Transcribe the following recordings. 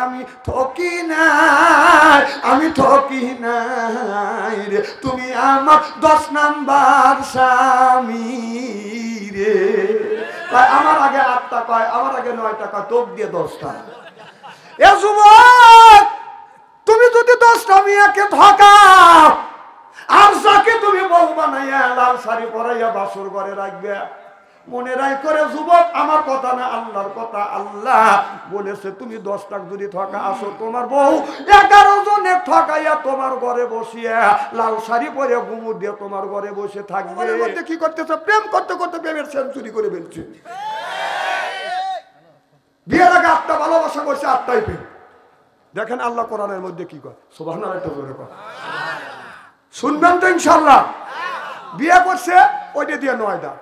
আমি ঠকি নাই, আমি ঠকি নাই রে, তুমি আমার 10 নাম্বার স্বামী রে। আমার আগে 8টা কয়, আমার আগে 9টা কয়, তোক দিয়ে 10টা। এ যুবক, তুমি যদি 10টা মেয়েকে ঠকাও আর যাকে তুমি বউ বানাইয়া লাল শাড়ি পরাইয়া বাসর ঘরে রাখবে, মনে রাই করে যুবক, আমার কথা না আল্লাহর কথা। আল্লাহ বলেছে তুমি 10টা যদি ঠকা আসো, তোমার বউ 11 জনে ঠকাইয়া তোমার ঘরে বসিয়া লাল শাড়ি পরে ঘুমুর দিয়ে তোমার ঘরে বসে থাকবে। এর মধ্যে কি করতেছে? প্রেম করতে করতে প্রেমের সেঞ্চুরি করে ফেলছে। বিয়ের আগে 8টা ভালোবাসা করছে, 8টাই প্রেম। দেখেন আল্লাহ কোরআনের মধ্যে কি কয়, সুবহানাল্লাহ। একটা জোরে কয়, শুনবেন তো ইনশাআল্লাহ। বিয়ে করছে ওইটা দিয়ে 9টা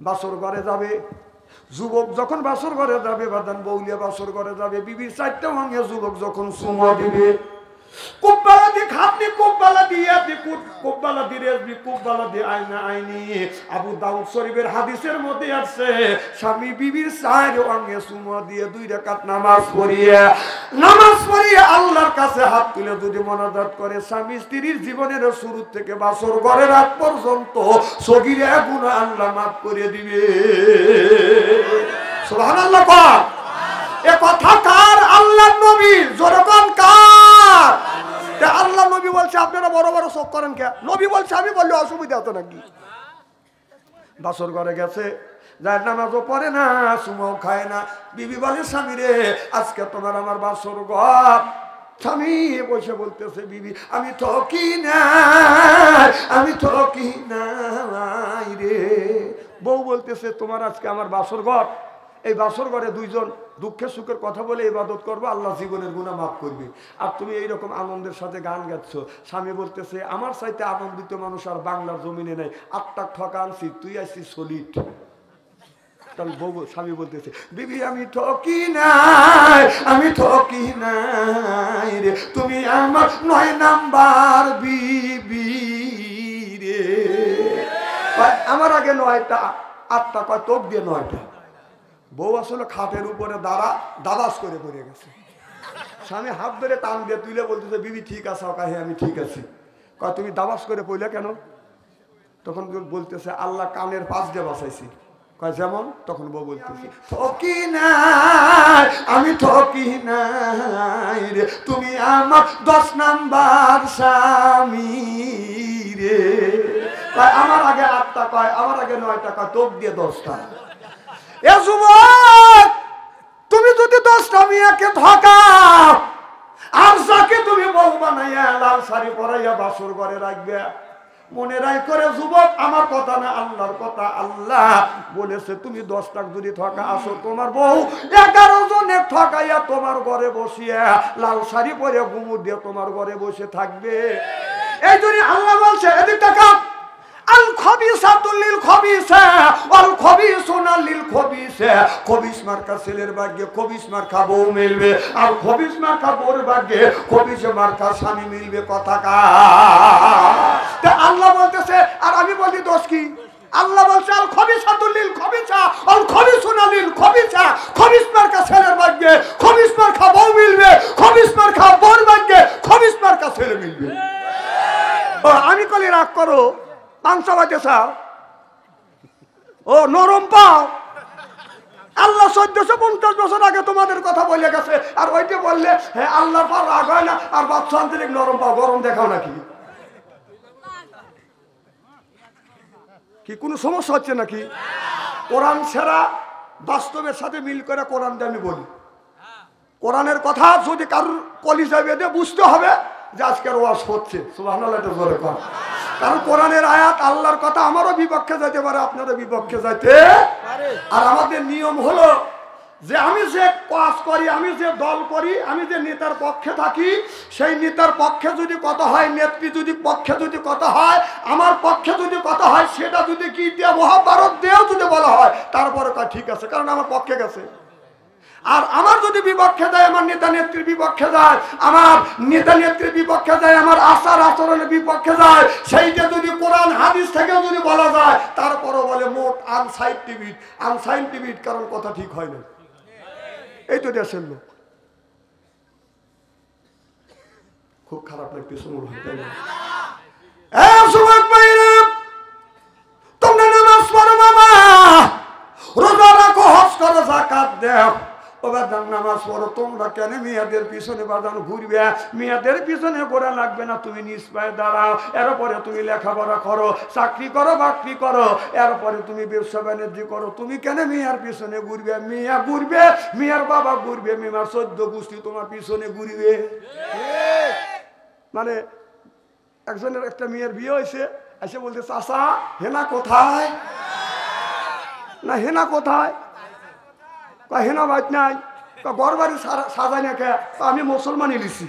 বাসর ঘরে যাবে। যুবক যখন বাসর ঘরে যাবে, বাদান বউলিয়া বাসর ঘরে যাবে, বিবির 4টা ভাঙে যুবক যখন সুমা দিবে, কুব্বালা দি খাতনি, কুব্বালা দিয়ে কুব্বালা দি রেজবি, কুব্বালা দি আয়না আইনি। আবু দাউদ শরীফের হাদিসের মধ্যে আছে, স্বামী বিবির 4 ভাঙে সুমা দিয়ে 2 রাকাত নামাজ পড়িয়ে আল্লাহর কাছে হাত তুলে যদি মোনাজাত করে, স্বামী স্ত্রীর জীবনের শুরু থেকে বাসর ঘরের রাত পর্যন্ত সগীরা গুনাহ আল্লাহ মাফ করে দিবে। সুবহানাল্লাহ। এ কথা কার? আল্লাহর নবী। জোরকন কার? আল্লাহ নবী বলছে আপনারা বড় বড় শোক করেন কে? নবী বলছে, আমি বললে অসুবিধা হতো নাকি? বাসর ঘরে গেছে, যার নামাজও পড়ে না, সুমাও খায় না। বিবি বলে, স্বামী রে, আজকে তোমার আমার বাসর ঘর। স্বামী বসে বলতেছে, বিবি আমি ঠকি নাই, আমি ঠকি নাই রে। বউ বলতেছে, তোমার আজকে আমার বাসর ঘর, এই বাসর ঘরে 2 জন দুঃখে সুখের কথা বলে ইবাদত করবো, আল্লাহ জীবনের গুনাহ মাফ করবে। আর তুমি এইরকম আনন্দের সাথে গান গাচ্ছ। স্বামী বলতেছে, আমার চাইতে আনন্দিত মানুষ আর বাংলার জমিনে নাই। 8টা ঠকা আনছি, তুই আসছিস সলিড। স্বামী বলতেছে, বিবি আমি ঠকি নাই, আমি ঠকি নাই রে, তুমি আমার 9 নাম্বার বিবি রে। আমার আগে 9টা, 8টা কয়, তোক দিয়ে 9টা। বউ আসলে খাটের উপরে দাদাস করে পড়ে গেছে। স্বামী হাত ধরে টান দিয়ে তুলে বলতেছে, বিবি ঠিক আছে? হ্যাঁ আমি ঠিক আছি। কয় তুমি দাবাস করে পড়লে কেন? তখন বলতেছে, আল্লাহ কানের পাশ দিয়ে বাঁচাইছি। কয় যেমন? তখন বউ বলতেছে, ঠকি নাই, আমি ঠকি নাই রে, তুমি আমার 10 নাম্বার স্বামী রে। কয় আমার আগে 8টা কয়, আমার আগে 9টা কয়, তোক দিয়ে 10টা। এ যুবক, তুমি যদি 10টা মেয়েকে ঠকাও আর যাকে তুমি বউ বানাইয়া লাল শাড়ি পরাইয়া বাসর ঘরে রাখবে, মনে রাই করে যুবক, আমার কথা না আল্লাহর কথা। আল্লাহ বলেছে তুমি 10টা যদি ঠকা আসো, তোমার বউ 11 জনে ঠকাইয়া তোমার ঘরে বসিয়া লাল শাড়ি পরে ঘুমুর দিয়ে তোমার ঘরে বসে থাকবে। এই জন্য আল্লাহ বলছে, এদিক টাকা, আল খবিসাতু লিল খবিসা ওয়াল খবিসুনা লিল খবিসা। খবিস মার্কা ছেলের ভাগ্যে খবিস মার্কা বউ মিলবে, আর খবিস মার্কা বউর ভাগ্যে খবিস মার্কা স্বামী মিলবে। কথা তা আল্লাহ বলতেছে, আর আমি বলি দোষ কি? আল্লাহ বলছে, আল খবিসাতু লিল খবিসা ওয়াল খবিসুনা লিল খবিসা। খবিস মার্কা ছেলের ভাগ্যে খবিস মার্কা বউ মিলবে, খবিস মার্কা বউর ভাগ্যে খবিস মার্কা ছেলে মিলবে। আমি কলি রাগ করো, পাংচা বাজে চাও, ও নরম পাও। আল্লাহ 1450 বছর আগে তোমাদের কথা বলে গেছে, আর ওইটা বললে হ্যাঁ আল্লাহ পর রাগ হয় না, আর বাচ্চা আন্তরিক নরম পাও, গরম দেখাও নাকি? কি কোনো সমস্যা হচ্ছে নাকি? কোরআন ছাড়া বাস্তবের সাথে মিল করে কোরআনটা আমি বলি। কোরআনের কথা যদি কারোর কলিজা বেঁধে বুঝতে হবে যে আজকের ওয়াজ হচ্ছে। সুবহানাল্লাহ জোরে কর। কারণ কোরআনের আয়াত আল্লাহর কথা আমারও বিপক্ষে যাইতে পারে, আপনারও বিপক্ষে যাইতে পারে। আর আমাদের নিয়ম হলো যে আমি যে কাজ করি, আমি যে দল করি, আমি যে নেতার পক্ষে থাকি, সেই নেতার পক্ষে যদি কথা হয়, নেত্রী যদি পক্ষে যদি কথা হয়, আমার পক্ষে যদি কথা হয়, সেটা যদি কি দিয়ে মহাভারত দিয়েও যদি বলা হয়, তারপরে ঠিক আছে, কারণ আমার পক্ষে গেছে। আর আমার যদি বিপক্ষে যায়, আমার নেতা নেত্রীর বিপক্ষে যায়, আমার নেতা নেত্রীর বিপক্ষে যায়, আমার আচার আচরণের বিপক্ষে যায়, সেইটা যদি কোরআন হাদিস থেকে যদি বলা যায়, তারপরও বলে মোট আনসাইন্টিফিক, কারণ কথা ঠিক হয় না। এই তো দেশের লোক। খুব খারাপ লাগতেছে মনে হয়, তাই না? যুবক ভাইরা, তোমরা নামাজ পড়ো বাবা, রোজা রাখো, হজ করো, যাকাত দাও, ওবাদান নামাজ পড়ো। তোমরা কেন মেয়েদের পিছনে বাদান ঘুরবে? মেয়েদের পিছনে ঘোরা লাগবে না, তুমি নিজ পায়ে দাঁড়াও। এরপরে তুমি লেখাপড়া করো, চাকরি করো, বাকরি করো, এরপরে তুমি ব্যবসা বাণিজ্য করো। তুমি কেন মেয়ের পিছনে ঘুরবে? মেয়ে ঘুরবে, মেয়ের বাবা ঘুরবে, মেয়ের 14 গোষ্ঠী তোমার পিছনে ঘুরবে। মানে একজনের একটা মেয়ের বিয়ে হয়েছে, এসে বলতে, চাচা হেনা কোথায়? না হেনা কোথায়? হেনা বাইত নাই, ঘর বাড়ি সাজাই না কে? আমি মুসলমানই লিছি।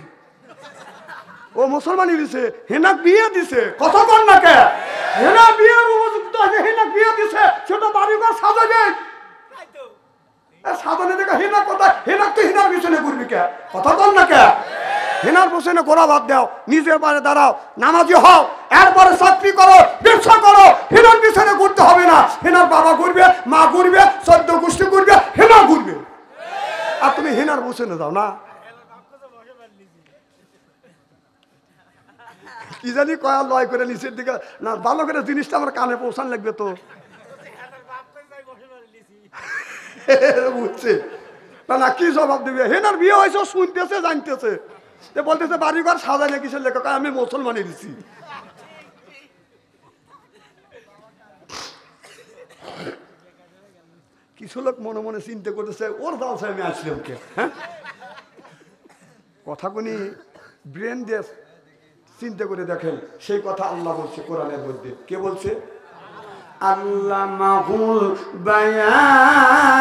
ও মুসলমানই লিছে, হেনাক বিয়ে দিছে। কথা বল না কে? হেনা বিয়ের উপযুক্ত আছে, হেনাক বিয়ে দিছে, সেটা বাড়িঘর সাজা যায় সাজানে দেখা। হেনা কোথায়? হেনাক তো হেনার পিছনে ঘুরবি কে? কথা বল না কে? হেনার পিছনে ঘোরা বাদ দাও, নিজের পারে দাঁড়াও, নামাজি হও, এরপরে চাকরি করো, ব্যবসা করো। হেনার পিছনে ঘুরতে হবে না। হেনার বাবা ঘুরবে, মা ঘুরবে, 14 গোষ্ঠী ঘুরবে, হেনা ঘুরবে, আর তুমি হেনার পিছনে যাও না। কি জানি কয়া লয় করে নিচের দিকে না, ভালো করে জিনিসটা আমার কানে পৌঁছান লাগবে তো। বুঝছে না, কি জবাব দিবে? হেনার বিয়ে হয়েছে, শুনতেছে, জানতেছে, বলতেছে বাড়িঘর সাজাই না কিসের লেখক? আমি মুসলমানই দিছি। কিছু লোক মনে মনে চিন্তা করতেছে, ওর দালসে আমি আসলাম কে? হ্যাঁ, কথা কোনি ব্রেন দিয়ে চিন্তা করে দেখেন। সেই কথা আল্লাহ বলছে কোরআনের মধ্যে। কে বলছে? আল্লামাহুল বায়ান।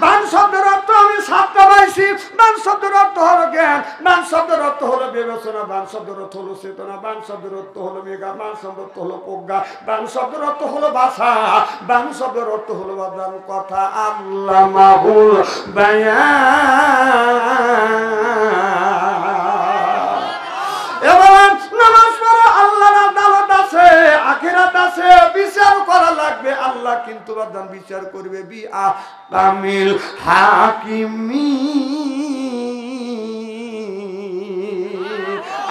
বান শব্দের অর্থ আমি সাতটা পাইছি। বান শব্দের অর্থ হলো জ্ঞান, বান শব্দের অর্থ হলো বিবেচনা, বান শব্দের অর্থ হলো চেতনা, বান শব্দের অর্থ হলো মেঘা, বান শব্দের অর্থ হলো প্রজ্ঞা, বান শব্দের অর্থ হলো ভাষা, বান শব্দের অর্থ হলো বাদান কথা। আল্লামাহুল বায়ান। এবার নামাজ পড়ো, আল্লাহর আদালত আছে, আখিরাত আছে, বিচার করা লাগবে। আল্লাহ কিন্তু বাদান বিচার করবে বি আহকামিল হাকিমিন।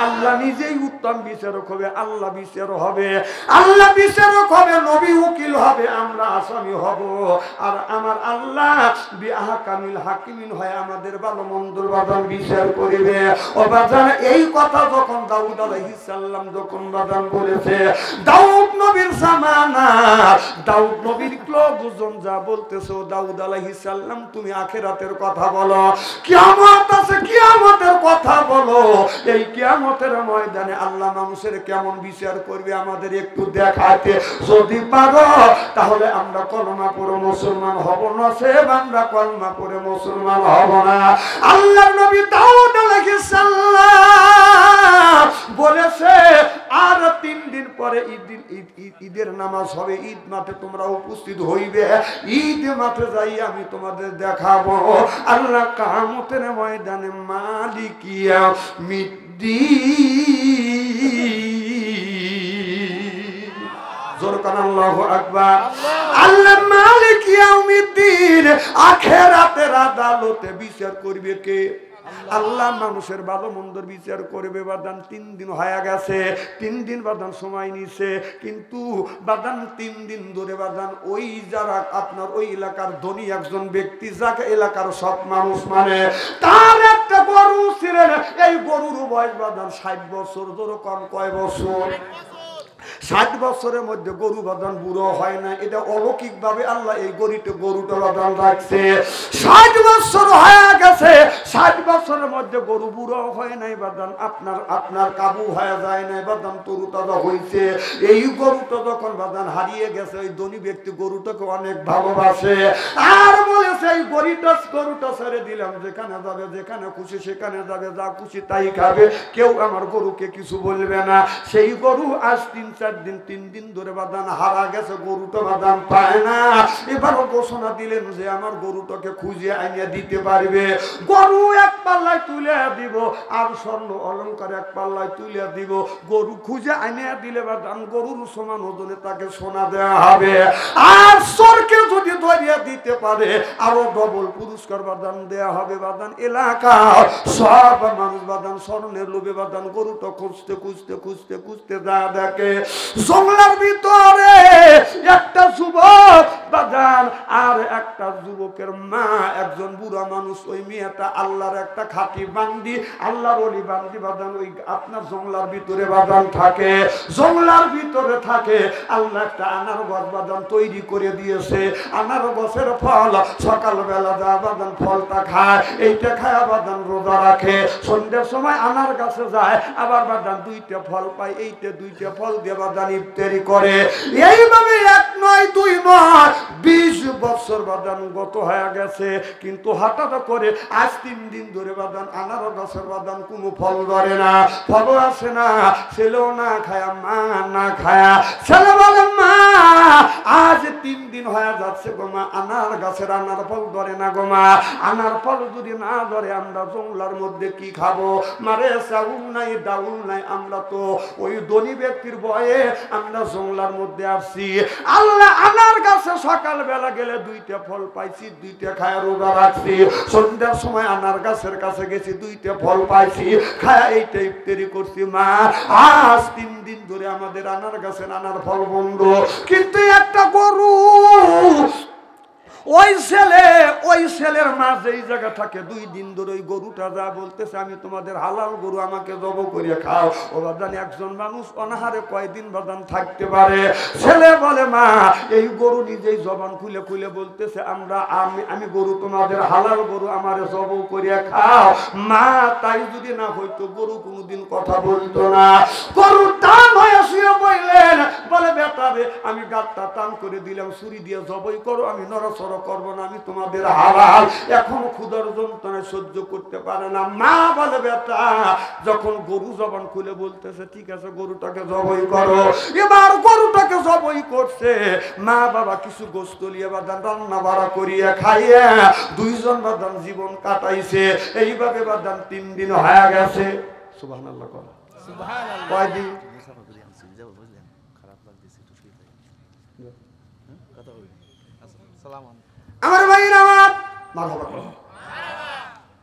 আল্লাহ নিজেই উত্তম বিচারক হবে, আল্লাহ বিচারক হবে, আল্লাহ বিচারক হবে, নবী উকিল হবে, আমরা আসামি হব। আর আমার আল্লাহ বিআহকামিল হাকিমিন হয়, আমাদের ভালো মন্দর বাদান বিচার করিবে। ও বাজান, এই কথা যখন দাউদ আলাইহিস সালাম যখন বাদান বলেছে, দাউদ নবীর জামানা, দাউদ নবীর লোকজন যা বলতেছো, দাউদ আলাইহিস সালাম তুমি আখিরাতের কথা বলো, কিয়ামত আছে, কিয়ামতের কথা বলো। এই কিয়ামতের ময়দানে আল্লাহ মানুষের কেমন বিচার করবে আমাদের একটু দেখাতে যদি পারো, তাহলে আমরা কলমা পড়ে মুসলমান হব না, সে আমরা কলমা পড়ে মুসলমান হব না। আল্লাহ নবী দাউদ আলাইহিস সালাম বলেছে, আর 3 দিন পরে ঈদের নামাজ হবে, ঈদ মাঠে তোমরা উপস্থিত হইবে, ঈদ মাঠে যাই আমি তোমাদের দেখাবো আল্লাহ কিয়ামতের ময়দানে মালিক ইয়াউমিদ্দিন। জোর করে আল্লাহু আকবার। আল্লাহ মালিক ইয়াউমিদ্দিন, আখিরাতের আদালতে বিচার করবে কে? আল্লাহ মানুষের ভালো মন্দর বিচার করবে। বাদান 3 দিন হয়ে গেছে, 3 দিন বাদান সময় নিছে, কিন্তু বাদান 3 দিন ধরে বাদান ওই যারা আপনার ওই এলাকার ধনী একজন ব্যক্তি, যাকে এলাকার সব মানুষ মানে, তার একটা গরু ছিলেন। এই গরুর বয়স বাদান 60 বছর। ধরো কম কয় বছর? 60 বছরের মধ্যে গরু বাদান বুড়ো হয় না। এটা অলৌকিক ভাবে আল্লাহ এই গরুটা বাদান রাখছে। 60 বছর হয়ে গেছে, 60 বছরের মধ্যে গরু বুড়ো হয় নাই বাদান, আপনার কাবু হয়ে যায় নাই বাদান, তরু তাজা হয়েছে। এই গরুটা যখন বাদান হারিয়ে গেছে, ওই ধনী ব্যক্তি গরুটাকে অনেক ভালোবাসে, আর বলেছে এই গরুটা ছেড়ে দিলাম, যেখানে যাবে, যেখানে খুশি সেখানে যাবে, যা খুশি তাই খাবে, কেউ আমার গরুকে কিছু বলবে না। সেই গরু আজ 3 দিন ধরে বাদান হারা গেছে, গরুটা বাদান পায় না। এবারও ঘোষণা দিলেন যে আমার গরুটাকে খুঁজে আনিয়ে দিতে পারবে। গরু গরু এক পাল্লায় তুলে দিব আর স্বর্ণ অলংকার এক পাল্লায় তুলে দিব। গরু খুঁজে আইনে দিলে বাদান গরুর সমান ওজনে তাকে সোনা দেওয়া হবে। আর চোরকে যদি ধরিয়ে দিতে পারে আরো ডবল পুরস্কার বাদান দেওয়া হবে। বাদান এলাকা সব মানুষ বাদান স্বর্ণের লোভে বাদান গরুটা খুঁজতে খুঁজতে খুঁজতে খুঁজতে যা দেখে জঙ্গলার ভিতরে একটা যুবক বাদান আর একটা যুবকের মা, একজন বুড়া মানুষ। ওই মেয়েটা আল্লাহর একটা খাঁটি বান্দি, আল্লাহর ওলি বান্দি বাদান ওই আপনার জঙ্গলার ভিতরে বাদান থাকে, জঙ্গলার ভিতরে থাকে। আল্লাহ একটা আনার গাছ বাদান তৈরি করে দিয়েছে। আনার গাছের ফল সকালবেলা যা বাদান ফলটা খায়, এইটা খায় বাদান রোজা রাখে। সন্ধ্যার সময় আনার গাছে যায়, আবার বাদান দুইটা ফল পায়, এইটা দুইটা ফল দিয়ে বাদান ইফতারি করে। এইভাবে এক নয় দুই নয় 20 বছর বাদান গত হয়ে গেছে। কিন্তু হঠাৎ করে আজ 3 দিন ধরে বাদান আনার গাছের বাদান কোনো ফল ধরে না, ফলও আসে না। ছেলেও না খায়া, মা না খায়া। ছেলে বলে মা আজ 3 দিন হয়ে যাচ্ছে গো মা, আনার গাছের আনার ফল ধরে না গো মা। আনার ফল যদি না ধরে আমরা জঙ্গলার মধ্যে কি খাবো? মারে চাউল নাই ডাউল নাই, আমরা তো ওই ধনী ব্যক্তির ভয়ে আমরা জঙ্গলার মধ্যে আসছি। আল্লাহ আনার গাছে সকালবেলা গেলে 2টা ফল পাইছি, 2টা খায়া রোজা রাখছি। সন্ধ্যার সময় আনার গাছের কাছে গেছি, 2টা ফল পাইছি, খায়া এইটা ইফতারি করছি। মা আজ 3 দিন ধরে আমাদের আনার গাছের আনার ফল বন্ধ। কিন্তু একটা গরু ওই ছেলের মা যেই জায়গা থাকে 2 দিন ধরে ওই গরুটা যা বলতেছে আমি তোমাদের হালাল গরু, আমাকে জব করে খাও। ও বাদান একজন মানুষ অনাহারে কয়দিন বাদান থাকতে পারে? ছেলে বলে মা এই গরু নিজেই জবান খুলে খুলে বলতেছে আমি গরু তোমাদের হালাল গরু, আমারে জব করে খাও। মা তাই যদি না হইতো গরু কোনোদিন কথা বলতো না। গরু টান হয়ে শুয়ে বললেন, বলে বেটা রে আমি গাতটা টান করে দিলাম, ছুরি দিয়ে জবই করো, আমি নড়াচড়া করবো না, আমি তোমাদের হালাল। এখন ক্ষুধার যন্ত্রণায় সহ্য করতে পারে না। মা বলে বেটা যখন গরু জবান খুলে বলতেছে ঠিক আছে গরুটাকে জবই করো। এবার গরুটাকে জবই করছে। মা বাবা কিছু গোশত লিয়ে বাদান রান্না বাড়া করিয়ে খাইয়ে 2 জন বাদান জীবন কাটাইছে। এইভাবে বাদান 3 দিন হয়ে গেছে। সুবহানাল্লাহ করা সুবহানাল্লাহ। কয়দিন আমার ভাইরা আমার মারহাবা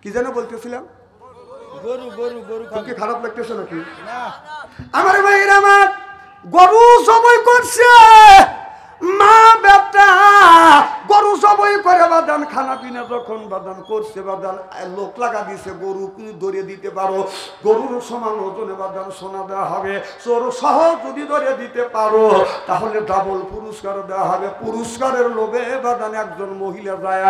কি যেন বলতেছিলাম? গরু গরু গরু কি খারাপ লাগতেছে নাকি? আমার ভাইরা আমার গরু জবাই করছে। মা বেটা গরু জবাই করে বাদান খানা পিনা যখন বাদান করছে বাদান লোক লাগা দিছে গরু ধরে দিতে পারো, গরুর সমান ওজনে বাদান সোনা দেওয়া হবে। চোর সহ যদি ধরে দিতে পারো তাহলে ডাবল পুরস্কার দেওয়া হবে। পুরস্কারের লোভে বাদান একজন মহিলা যায়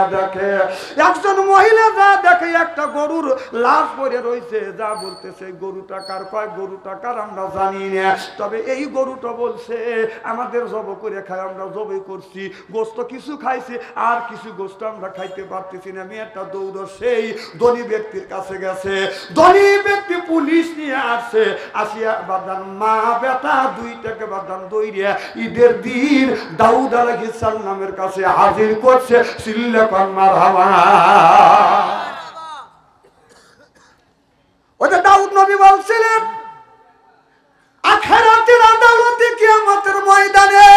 দেখে, একটা গরুর লাশ পড়ে রয়েছে। যা বলতেছে গরু টাকার, কয় গরু টাকার আমরা জানি না, তবে এই গরুটা বলছে আমাদের জব করে খাই, আমরা জবই করছি। গোস্ত কিছু খাইছে আর কিছু গোস্ত আমরা খাইতে পারতেছি না। মেয়েটা দৌড় সেই ধনী ব্যক্তির কাছে গেছে। ধনী ব্যক্তি পুলিশ নিয়ে আসছে। আসিয়া বাদান মা বেটা 2টাকে বাদান দৌড়িয়া ঈদের দিন দাউদ আলাইহিস সালামের কাছে হাজির করছে। সিল্লাকান মারহাবা। ওটা দাউদ নবী বলছিলেন আখিরাতের আদালতে কিয়ামতের ময়দানে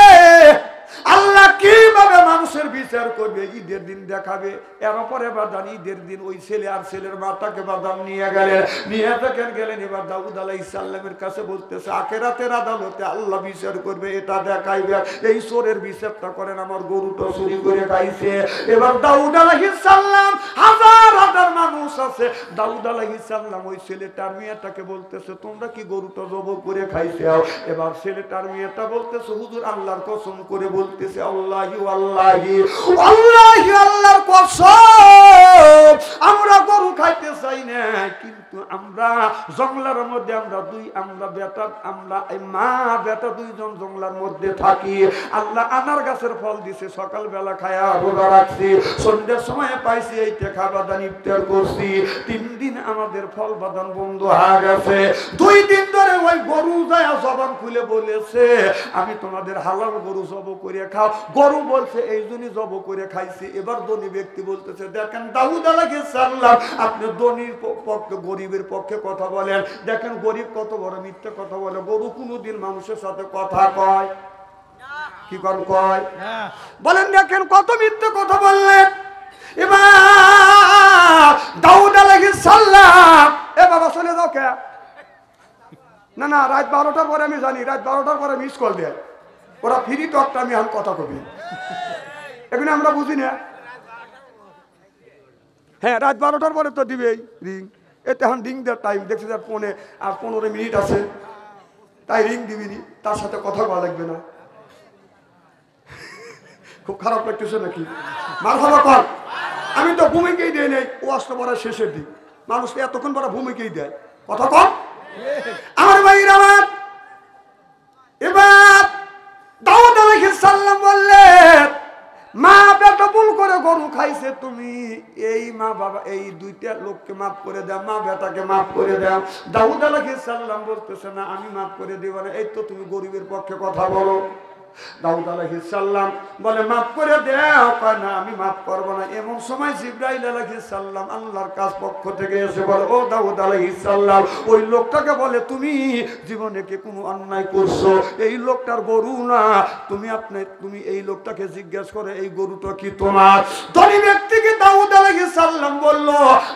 আল্লাহ কিভাবে মানুষের বিচার করবে ঈদের দিন দেখাবে। এরপরে বাদান ঈদের দিন ওই ছেলে আর ছেলের মাতাকে বাদান নিয়ে গেলেন। এবার দাউদ আলাইহিস সালামের কাছে বলতেছে আখিরাতের আদালতে আল্লাহ বিচার করবে, এটা দেখাইবে। এই চোরের বিচারটা করেন, আমার গরুটা চুরি করে খাইছে। এবার দাউদ আলাইহিস সালাম হাজার হাজার মানুষ আছে। দাউদ আলাইহিস সালাম ওই ছেলেটার মেয়েটাকে বলতেছে তোমরা কি গরুটা জবাই করে খাইছে? এবার ছেলেটার মেয়েটা বলতেছে হুজুর আল্লাহর কসম করে বলতেছে আল্লাহি আল্লাহি আল্লাহি আল্লাহর কসম আমরা গরু খাইতে চাই না, কিন্তু কিন্তু আমরা জঙ্গলার মধ্যে আমরা বেটা আমরা এই মা বেটা দুইজন জঙ্গলার মধ্যে থাকি। আল্লাহ আনার গাছের ফল দিছে, সকালবেলা খায়া রোজা রাখছি, সন্ধ্যার সময় পাইছি এইটা খাবার দান ইফতার করছি। 3 দিন আমাদের ফল বাদান বন্ধ হয়ে গেছে। 2 দিন ধরে ওই গরু যায় জবান খুলে বলেছে আমি তোমাদের হালাল গরু জব করে খাও। গরু বলছে এই জন্যই জব করে খাইছি। এবার ধনী ব্যক্তি বলতেছে দেখেন দাউদ আলাইহিস সালাম আপনি ধনীর পক্ষে গরিবের পক্ষে কথা বলেন, দেখেন গরিব কত বড় মিথ্যা কথা বলে। গরু কোনোদিন মানুষের সাথে কথা কয় কি কয় বলেন, দেখেন কত মিথ্যা কথা বললেন। এবার দাউদ আলাইহিস সালাম এ বাবা চলে যাও কে না না রাত 12টার পরে আমি জানি রাত 12টার পরে মিস কল দেয় ওরা ফ্রি টকটা আমি এখন কথা কবি এখানে আমরা বুঝি না। হ্যাঁ রাত 12টার পরে তো দিবেই রিং, এতে এখন রিং দেওয়ার টাইম দেখছি যে 15 মিনিট আছে, তাই রিং দিবিনি, তার সাথে কথা বলা লাগবে না। খুব খারাপ লাগতেছে নাকি? মারহাবা কর। আমি তো ভূমিকেই দেয় নেই, ও আসতে পড়ার শেষের দিক মানুষ এতক্ষণ পরে ভূমিকেই দেয় কথা কম। আমার ভাইয়ের আমার এবার দাউদ আলাইহিস সালাম বললেন মা বেটা ভুল করে গরু খাইছে, তুমি এই মা বাবা এই 2টা লোককে মাফ করে দাও, মা বেটাকে মাফ করে দাও। দাউদ আলাইহিস সালাম বলতেছে না আমি মাফ করে দেব না, এই তো তুমি গরিবের পক্ষে কথা বলো। দাউদ আলাইহিস সালাম বলে মাফ করে দাও, কয় না আমি মাফ করব না। এমন সময় জিবরাইল আলাইহিস সালাম আল্লাহর কাছ পক্ষ থেকে এসে বলে ও দাউদ আলাইহিস সালাম ওই লোকটাকে বলে তুমি জীবনে কি কোনো অন্যায় করছো, এই লোকটার গরু না, তুমি এই লোকটাকে জিজ্ঞাসা করে এই গরুটা কি তোমার। ধনী ব্যক্তিকে দাউদ আলাইহিস সালাম বলল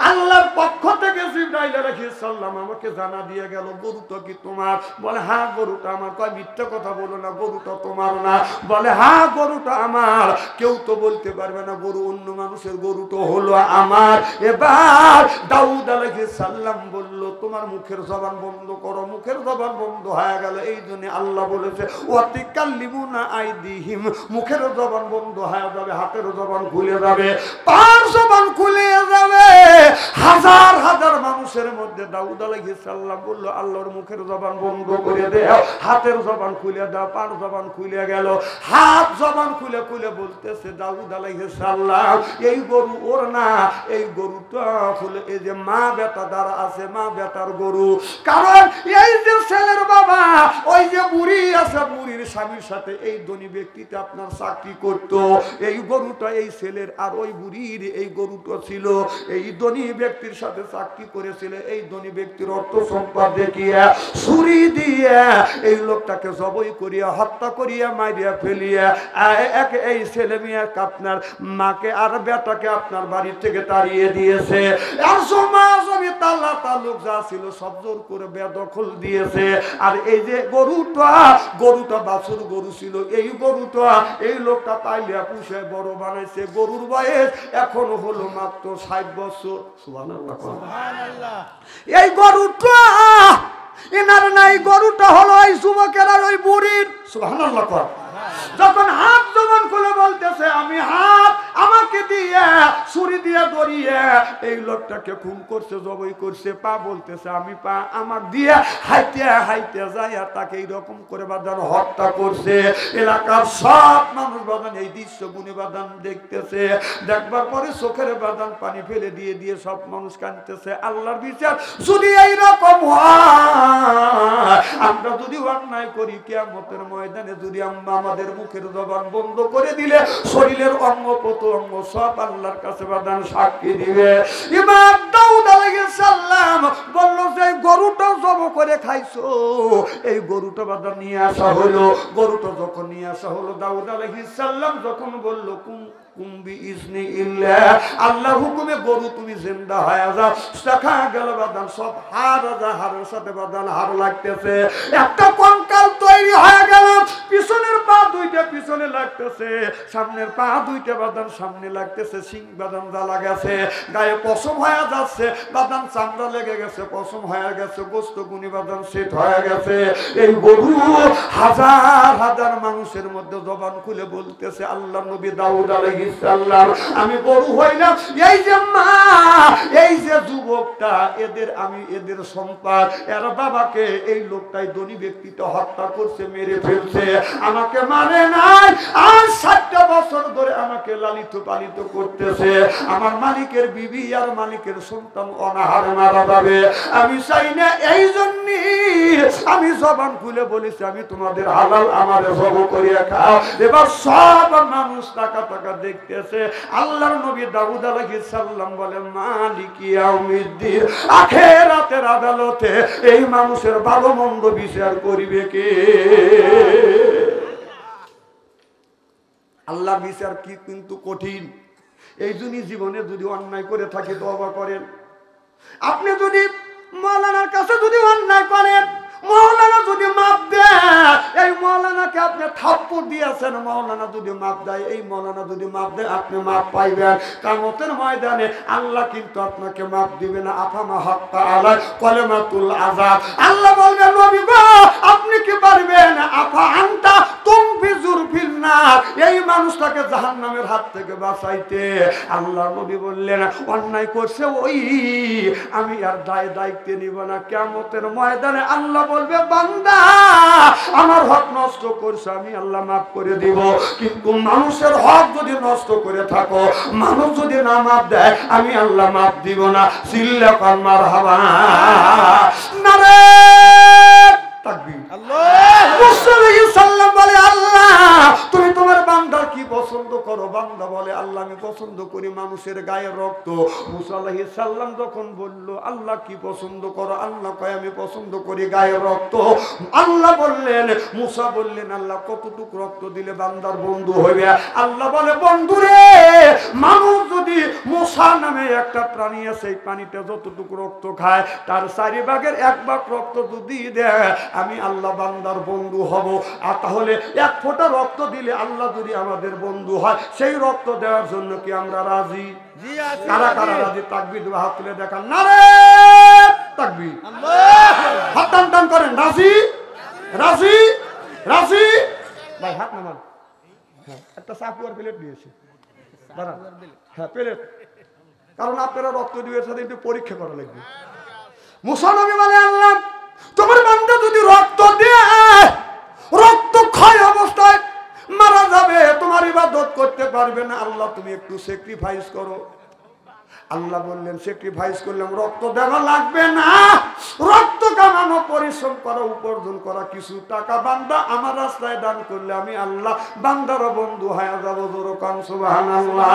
আল্লাহর পক্ষ থেকে জিবরাইল আলাইহিস সালাম আমাকে জানা দিয়ে গেল গরুটা কি তোমার। বলে হ্যাঁ গরুটা আমার। কয় মিথ্যা কথা বলো না, গরুটা তোমার না। বলে হ্যাঁ গরুটা আমার। কেউ তো বলতে পারবে না গরু অন্য মানুষের, গরু তো হলো আমার। এবার দাউদ আলাইহিস সালাম বলল তোমার মুখের জবান বন্ধ করো। মুখের জবান বন্ধ হয়ে গেল, এই জন্য আল্লাহ বলেছে ওয়াতিকাল্লিমুনা আইদিহিম, মুখের জবান বন্ধ হয়ে যাবে, হাতের জবান খুলে যাবে, পার জবান খুলে যাবে। হাজার হাজার মানুষের মধ্যে দাউদ আলাইহিস সালাম বলল আল্লাহর মুখের জবান বন্ধ করে দাও, হাতের জবান খুলে দাও, পার জবান খুলে গেল। হাত জবান খুলে খুলে বলতেছে দাউদ আলাইহিস সালাম এই গরু ওর না, এই গরুটা হলো এই যে মা বেটা দ্বারা আছে, মা বেটার গরু। কারণ এই যে ছেলের বাবা ওই যে বুড়ি আছে, বুড়ির স্বামীর সাথে এই ধনী ব্যক্তিটা আপনার চাকরি করতো, এই গরুটা এই ছেলের আর ওই বুড়ির এই গরুটা ছিল। এই ধনী ব্যক্তির সাথে চাকরি করেছিল, এই ধনী ব্যক্তির অর্থ সম্পদ দেখিয়ে ছুরি দিয়ে এই লোকটাকে জবাই করিয়া হত্যা করিয়া মারিয়া ফেলিয়া এই ছেলে মেয়ে আপনার মাকে আর বেটাকে আপনার বাড়ি থেকে তাড়িয়ে দিয়েছে। আর সমাজ তাল্লা তালুক যা ছিল সব জোর করে বেদখল দিয়েছে। আর এই যে গরুটা বাছুর গরু ছিল, এই গরুটা এই লোকটা পাইলিয়া পুষে বড় বানাইছে। গরুর বয়স এখনো হলো মাত্র 60 বছর। সুবহানাল্লাহ। এই গরুটা এনার নাই, গরুটা হলো এই যুবকের আর ওই বুড়ির। সুবহানাল্লাহ। যখন হাত জবান খুলে বলতেছে আমি হাত আমাকে দিয়ে ছুরি দিয়ে ধরিয়ে এই লোকটাকে খুন করছে, জবাই করছে। পা বলতেছে আমি পা আমার দিয়ে হাইতে হাইতে যায় তাকে এইরকম করে বাদান হত্যা করছে। এলাকার সব মানুষ বাদান এই দৃশ্য গুণে বাদান দেখতেছে, দেখবার পরে চোখের বাদান পানি ফেলে দিয়ে দিয়ে সব মানুষ কাঁদতেছে। আল্লাহর বিচার যদি এইরকম হয়, আমরা যদি অন্যায় করি কিয়ামতের ময়দানে যদি আমরা আমাদের মুখের জবান বন্ধ করে দিলে শরীরের অঙ্গ প্রত্যঙ্গ সব আল্লাহর কাছে বাদান সাক্ষী দিবে। ইমাম দাউদ আলাইহিস সালাম বলল যে গরুটা জবাই করে খাইছো, এই গরুটা বাদান নিয়ে আসা হলো। গরুটা যখন নিয়ে আসা হলো, দাউদ আলাইহিস সালাম যখন বলল কুম্বি ইসনি ইল্লা আল্লাহর হুকুমে গরু তুমি জিন্দা হয়ে যাও। দেখা গেল বাদান সব হাড়ের সাথে বাদান হাড় লাগতেছে, একটা কঙ্কাল তৈরি হয়ে গেল। পিছনের পা 2টা পিছনে লাগতেছে, সামনের পা 2টা বাদান সামনে লাগতেছে, সিং বাদান জ্বালা গেছে, গায়ে পশম হয়ে যাচ্ছে, বাদান চামড়া লেগে গেছে, পশম হয়ে গেছে, গোস্ত গুনি বাদান সেট হয়ে গেছে। এই গরু হাজার হাজার মানুষের মধ্যে জবান খুলে বলতেছে আল্লাহ নবী দাউদ আলাইহিস আলাইহিস সালাম আমি গরু হই না, এই যে মা, এই যে যুবকটা, এদের সম্পদ, এর বাবাকে এই লোকটাই ধনী ব্যক্তিটা হত্যা করছে, মেরে ফেলছে, আমাকে মারে নাই, আর 60টা বছর ধরে আমাকে লালিত পালিত করতেছে, আমার মালিকের বিবি আর মালিকের সন্তান অনাহারে মারা যাবে, আমি চাই না, এই জন্যই আমি জবান খুলে বলেছি আমি তোমাদের হালাল আমারে জব করিয়া খাও। এবার সব মানুষ টাকা দেখতেছে। আল্লাহর নবী দাউদ আলাইহিস সালাম বলে মালিক ইয়াউমিদ্দিন, আখিরাতের আদালতে এই মানুষের ভালো মন্দ বিচার করিবে কে? আল্লাহর বিচার কি কিন্তু কঠিন। এই জন্য জীবনে যদি অন্যায় করে থাকি তওবা করেন। আপনি যদি মাওলানার কাছে যদি অন্যায় করেন, মাওলানা যদি মাপ দেয়, এই মাওলানাকে আপনি থাপ্পড় দিয়েছেন, মাওলানা যদি মাপ দেয়, এই মাওলানা যদি মাপ দেয়, আপনি মাপ পাইবেন। কিয়ামতের ময়দানে আল্লাহ কিন্তু আপনাকে মাপ দিবে না। আফামা হাক্কা আলাই কালিমাতুল আযাব, আল্লাহ বলবেন নবী গো আপনি কি পারবেন? আফা আনতা তুমফিজুর ফিল নার, এই মানুষটাকে জাহান্নামের হাত থেকে বাঁচাইতে। আল্লাহ নবী বললেন অন্যায় করছে ওই, আমি আর দায়িত্ব নিব না। কিয়ামতের ময়দানে আল্লাহ বলবে বান্দা আমার হক নষ্ট করছে, আমি আল্লাহ মাফ করে দিব। কিন্তু মানুষের হক যদি নষ্ট করে থাকো, মানুষ যদি না মাফ দেয়, আমি আল্লাহ মাফ দিব না। সিল্লা কান মারহাবা নারে তাকবীর। আল্লাহ বলে আল্লাহ তুমি তোমার বান্দার কি পছন্দ করো? বান্দা বলে আল্লাহ আমি পছন্দ করি মানুষের গায়ের রক্ত। মুসা আলাইহিস সালাম যখন বলল আল্লাহ কি পছন্দ করো? আল্লাহ কয় আমি পছন্দ করি গায়ের রক্ত। আল্লাহ বললেন, মুসা বললেন আল্লাহ কতটুকু রক্ত দিলে বান্দার বন্ধু হইবে? আল্লাহ বলে বন্ধুরে, মানুষ যদি মুসা নামে একটা প্রাণী আছে, এই প্রাণীটা যতটুকু রক্ত খায় তার 4 ভাগের 1 ভাগ রক্ত যদি দেয়, আমি আল্লাহ বান্দার বন্ধু হব। আর তাহলে 1 ফোঁটা রক্ত দিলে আল্লাহ যদি আমাদের বন্ধু হয়, সেই রক্ত দেওয়ার জন্য কি আমরা রাজি? কারা কারা রাজি? তাকবীর হাত তুলে দেখান। নারে তাকবীর, হাত টান টান করেন। রাজি রাজি রাজি ভাই, হাত নামান। হ্যাঁ, একটা চাকু আর প্লেট দিয়েছে, হ্যাঁ প্লেট, কারণ আপনারা রক্ত দিবের সাথে একটু পরীক্ষা করা লাগবে। মুসা নবী বলে আল্লাহ তোমার বান্দা যদি রক্ত দেয়, রক্ত ক্ষয় অবস্থায় মারা যাবে, তোমার ইবাদত করতে পারবে না। আল্লাহ তুমি একটু স্যাক্রিফাইস করো। আল্লাহ বললেন স্যাক্রিফাইস করলাম, রক্ত দেওয়া লাগবে না, রক্ত কামানো, পরিশ্রম করা, উপার্জন করা কিছু টাকা বান্দা আমার রাস্তায় দান করলে আমি আল্লাহ বান্দারও বন্ধু হয়ে যাবো। যেরকম সুবহানাল্লাহ।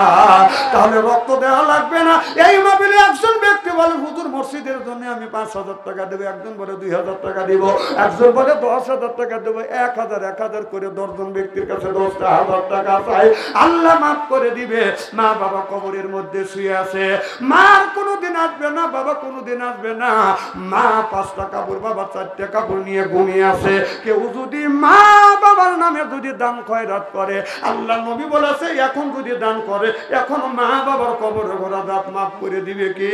তাহলে রক্ত দেওয়া লাগবে না। এই মাহফিলে একজন ব্যক্তি বলে হুজুর মসজিদের জন্য আমি 5,000 টাকা দেবো, একজন বলে 2,000 টাকা দিব, একজন বলে 10,000 টাকা দেবো, 1,000 করে 10 জন ব্যক্তির কাছে 10,000 টাকা চাই, আল্লাহ মাফ করে দিবে। মা বাবা কবরের মধ্যে শুয়ে আছে, মার কোনোদিন আসবে না, বাবা কোনোদিন আসবে না। মা 5টা কাপড়, বাবা 4টা কাপড় নিয়ে ঘুমিয়ে আছে। কেউ যদি মা বাবার নামে যদি দান খয়রাত করে, আল্লাহ নবী বলেছে এখন যদি দান করে, এখন মা বাবার কবরে ঘোরা দাঁত মাফ করে দিবে কে?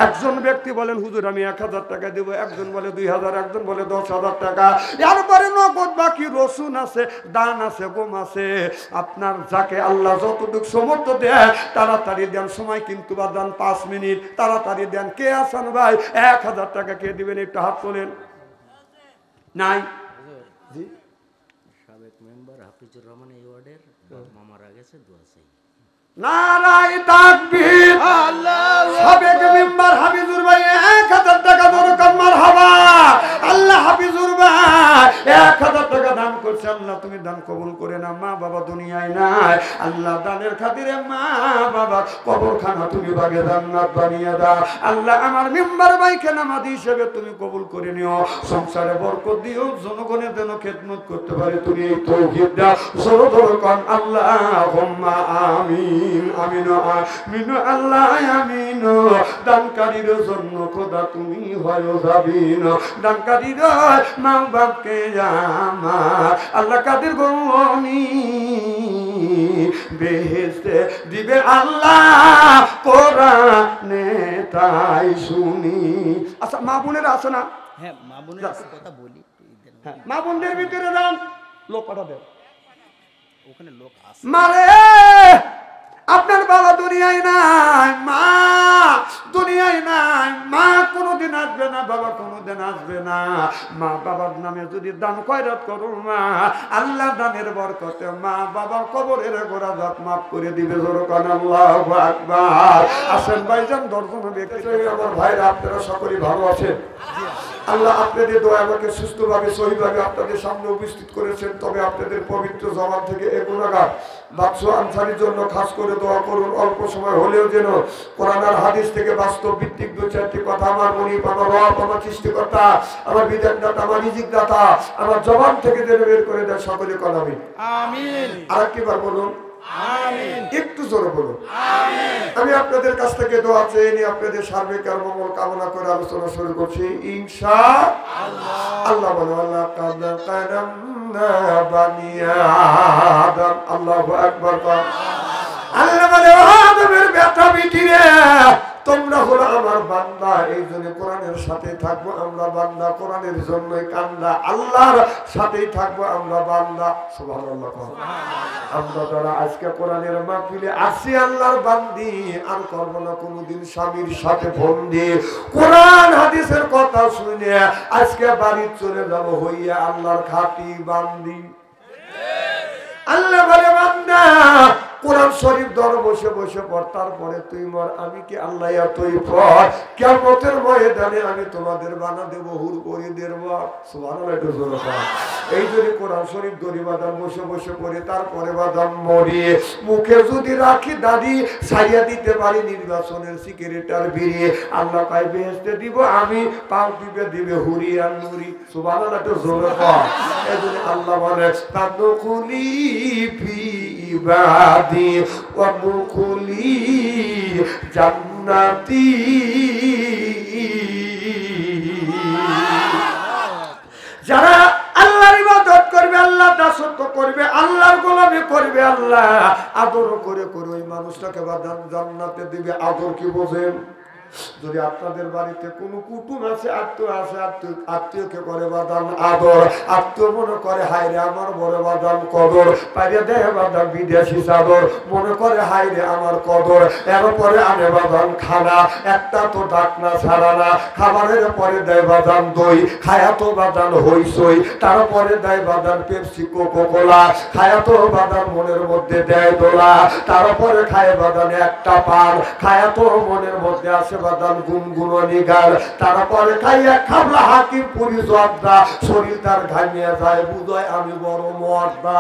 একজন ব্যক্তি বলেন হুজুর আমি 1,000 টাকা দেব, একজন বলে 2,000, একজন বলে 10,000 টাকা। এরপরে নগদ বাকি রসুন আছে, দান আছে, গম আছে। আপনার যাকে আল্লাহ যতটুকু সমর্থ দেয় তাড়াতাড়ি দেন। সময় কিন্তু বাদান 5 মিনিট, তাড়াতাড়ি দেন। কে আছেন ভাই 1,000 টাকা কে দিবেন? একটু হাত তোলেন। নাই জি, সাবেক মেম্বার হাফিজুর রহমান এই ওয়ার্ডের মামারা গেছে, দোয়া চাই। নারায়ে তাকবীর। আল্লাহু সাবেক মেম্বার হাফিজুর ভাই 1,000 টাকা দরকার, মারহাবা। আল্লাহ হাফিজুর ভাই 1,000 টাকা দান করছে, আল্লাহ তুমি দান কবুল করে না। মা বাবা দুনিয়ায় নাই, আল্লাহ দানের খাতিরে মা বাবা কবরখানা তুমি বাগে জান্নাত বানিয়ে দাও। আল্লাহ আমার মেম্বার ভাইকে নামাজি হিসেবে তুমি কবুল করে নিও, সংসারে বরকত দিও, জনগণের জন্য খেদমত করতে পারে তুমি এই তৌফিক দাও। জোরে জোরে কোন আল্লাহুম্মা আমিন। আমিন আমিন আল্লাহ আমিন। দানকারীর জন্য খোদা তুমি হয় জাবিন, দানকারীর মা বাপকে আমার আল্লাহ কাদের গনি বেহেশতে দিবে আল্লাহ কোরআনে তাই শুনি। আচ্ছা মা বোনেরা আছে না? হ্যাঁ, মা বোনের কথা বলি। হ্যাঁ, মা বোনদের ভিতরে যান, লোক পাঠা দেন। ওখানে লোক আছে মারে আপনার বাবা দুনিয়ায় নাই, মা দুনিয়ায় নাই, মা কোনোদিন আসবে না, বাবা কোনোদিন আসবে না। মা বাবার নামে যদি দান খয়রাত করো মা, আল্লাহ দানের বরকতে মা বাবার কবরের গোড়া দাঁত মাফ করে দিবে। জোরকান আল্লাহু আকবার। আসেন ভাইজান, দর্শন ব্যক্তি আমার ভাইরা, আপনারা সকলেই ভালো আছেন? আল্লাহ আপনাদের দোয়া আমাকে সুস্থভাবে সহিভাবে আপনাদের সামনে উপস্থিত করেছেন। তবে আপনাদের পবিত্র জবান থেকে এ গুনাহগার বাদশা আনসারীর জন্য খাস করে দোয়া করুন। অল্প সময় হলেও যেন কোরআন আর হাদিস থেকে বাস্তব ভিত্তিক দু চারটি কথা আমার মনিব, আমার রব, আমার সৃষ্টিকর্তা, আমার বিধানদাতা, আমার রিজিকদাতা আমার জবান থেকে যেন বের করে দেয়। সকলে কলামি আমিন। আরেকবার বলুন আমিন। একটু জোরে বলুন আমিন। আমি আপনাদের কাছ থেকে দোয়া চেয়ে নিয়ে আপনাদের সার্বিক আর মঙ্গল কামনা করে আলোচনা শুরু করছি ইনশাআল্লাহ। আল্লাহ বলে আল্লাহ কাদা কারামনা বানি আদম। আল্লাহু আকবার। আল্লাহ বলে আদমের বেটা বিটিরে তোমরা হলো আমার বান্দা, এই জন্য কোরআনের সাথে থাকবো আমরা বান্দা, কোরআনের জন্যই কান্দা, আল্লাহর সাথেই থাকবো আমরা বান্দা। সুবহানাল্লাহ। আমরা যারা আজকে কোরআনের মাহফিলে আসি আল্লাহর বান্দি, আর করবো না কোনোদিন স্বামীর সাথে ফোন দিয়ে কোরআন হাদিসের কথা শুনে আজকে বাড়ি চলে যাবো হইয়া আল্লাহর খাঁটি বান্দি। আল্লাহ বলে বান্দা কোরআন শরীফ ধর বসে বসে পড়, তারপরে তুই মর, আমি কি আল্লাহ তুই পড়, কিয়ামতের ময়দানে আমি তোমাদের বানা দেব হুর করে দেব। সুবহানাল্লাহ। এই যদি কোরআন শরীফ ধরি বাদাম বসে বসে পড়ে, তারপরে বাদাম মরি, মুখে যদি রাখি দাড়ি ছাড়িয়ে দিতে পারি নির্বাচনের সিগারেটার বিড়ি, আল্লাহ কাই বেহেশতে দিব আমি, পাও দিবে হুরি আর নুরি। সুবহানাল্লাহ। এই জন্য আল্লাহ বলে তাদখুলি ফি ইবাদি ওয়াদখুলি জান্নাতি। যারা আল্লাহর ইবাদত করবে, আল্লাহর দাসত্ব করবে, আল্লাহর গোলামি করবে, আল্লাহ আদর করে করে ওই মানুষটাকে বাদান জান্নাতে দিবে। আদর কি বোঝেন? যদি আপনাদের বাড়িতে কোনো কুটুম আছে, আত্মীয় আছে, আত্মীয়কে করে বাদান আদর, আত্মীয় মনে করে হাইরে আমার বড় বাদান কদর, পাইরে দেয় বাদান বিদেশি চাদর, মনে করে হাইরে আমার কদর, এরপরে আনে বাদান খানা, একটা তো ডাকনা ছাড়া না, খাবারের পরে দেয় বাদান দই, খায়া তো বাদান হইসই, তারপরে দেয় বাদান পেপসি কোকো কোলা, খায়া তো বাদান মনের মধ্যে দেয় দোলা, তারপরে খায় বাদান একটা পান, খায়া তো মনের মধ্যে আসে বাদান গুনগুনি গাল, তারপরে খাইয়া খাবলা হাকিম পুরি জর্দা, শরীর তার ঘামিয়ে যায়, বুঝয় আমি বড় মর্দা।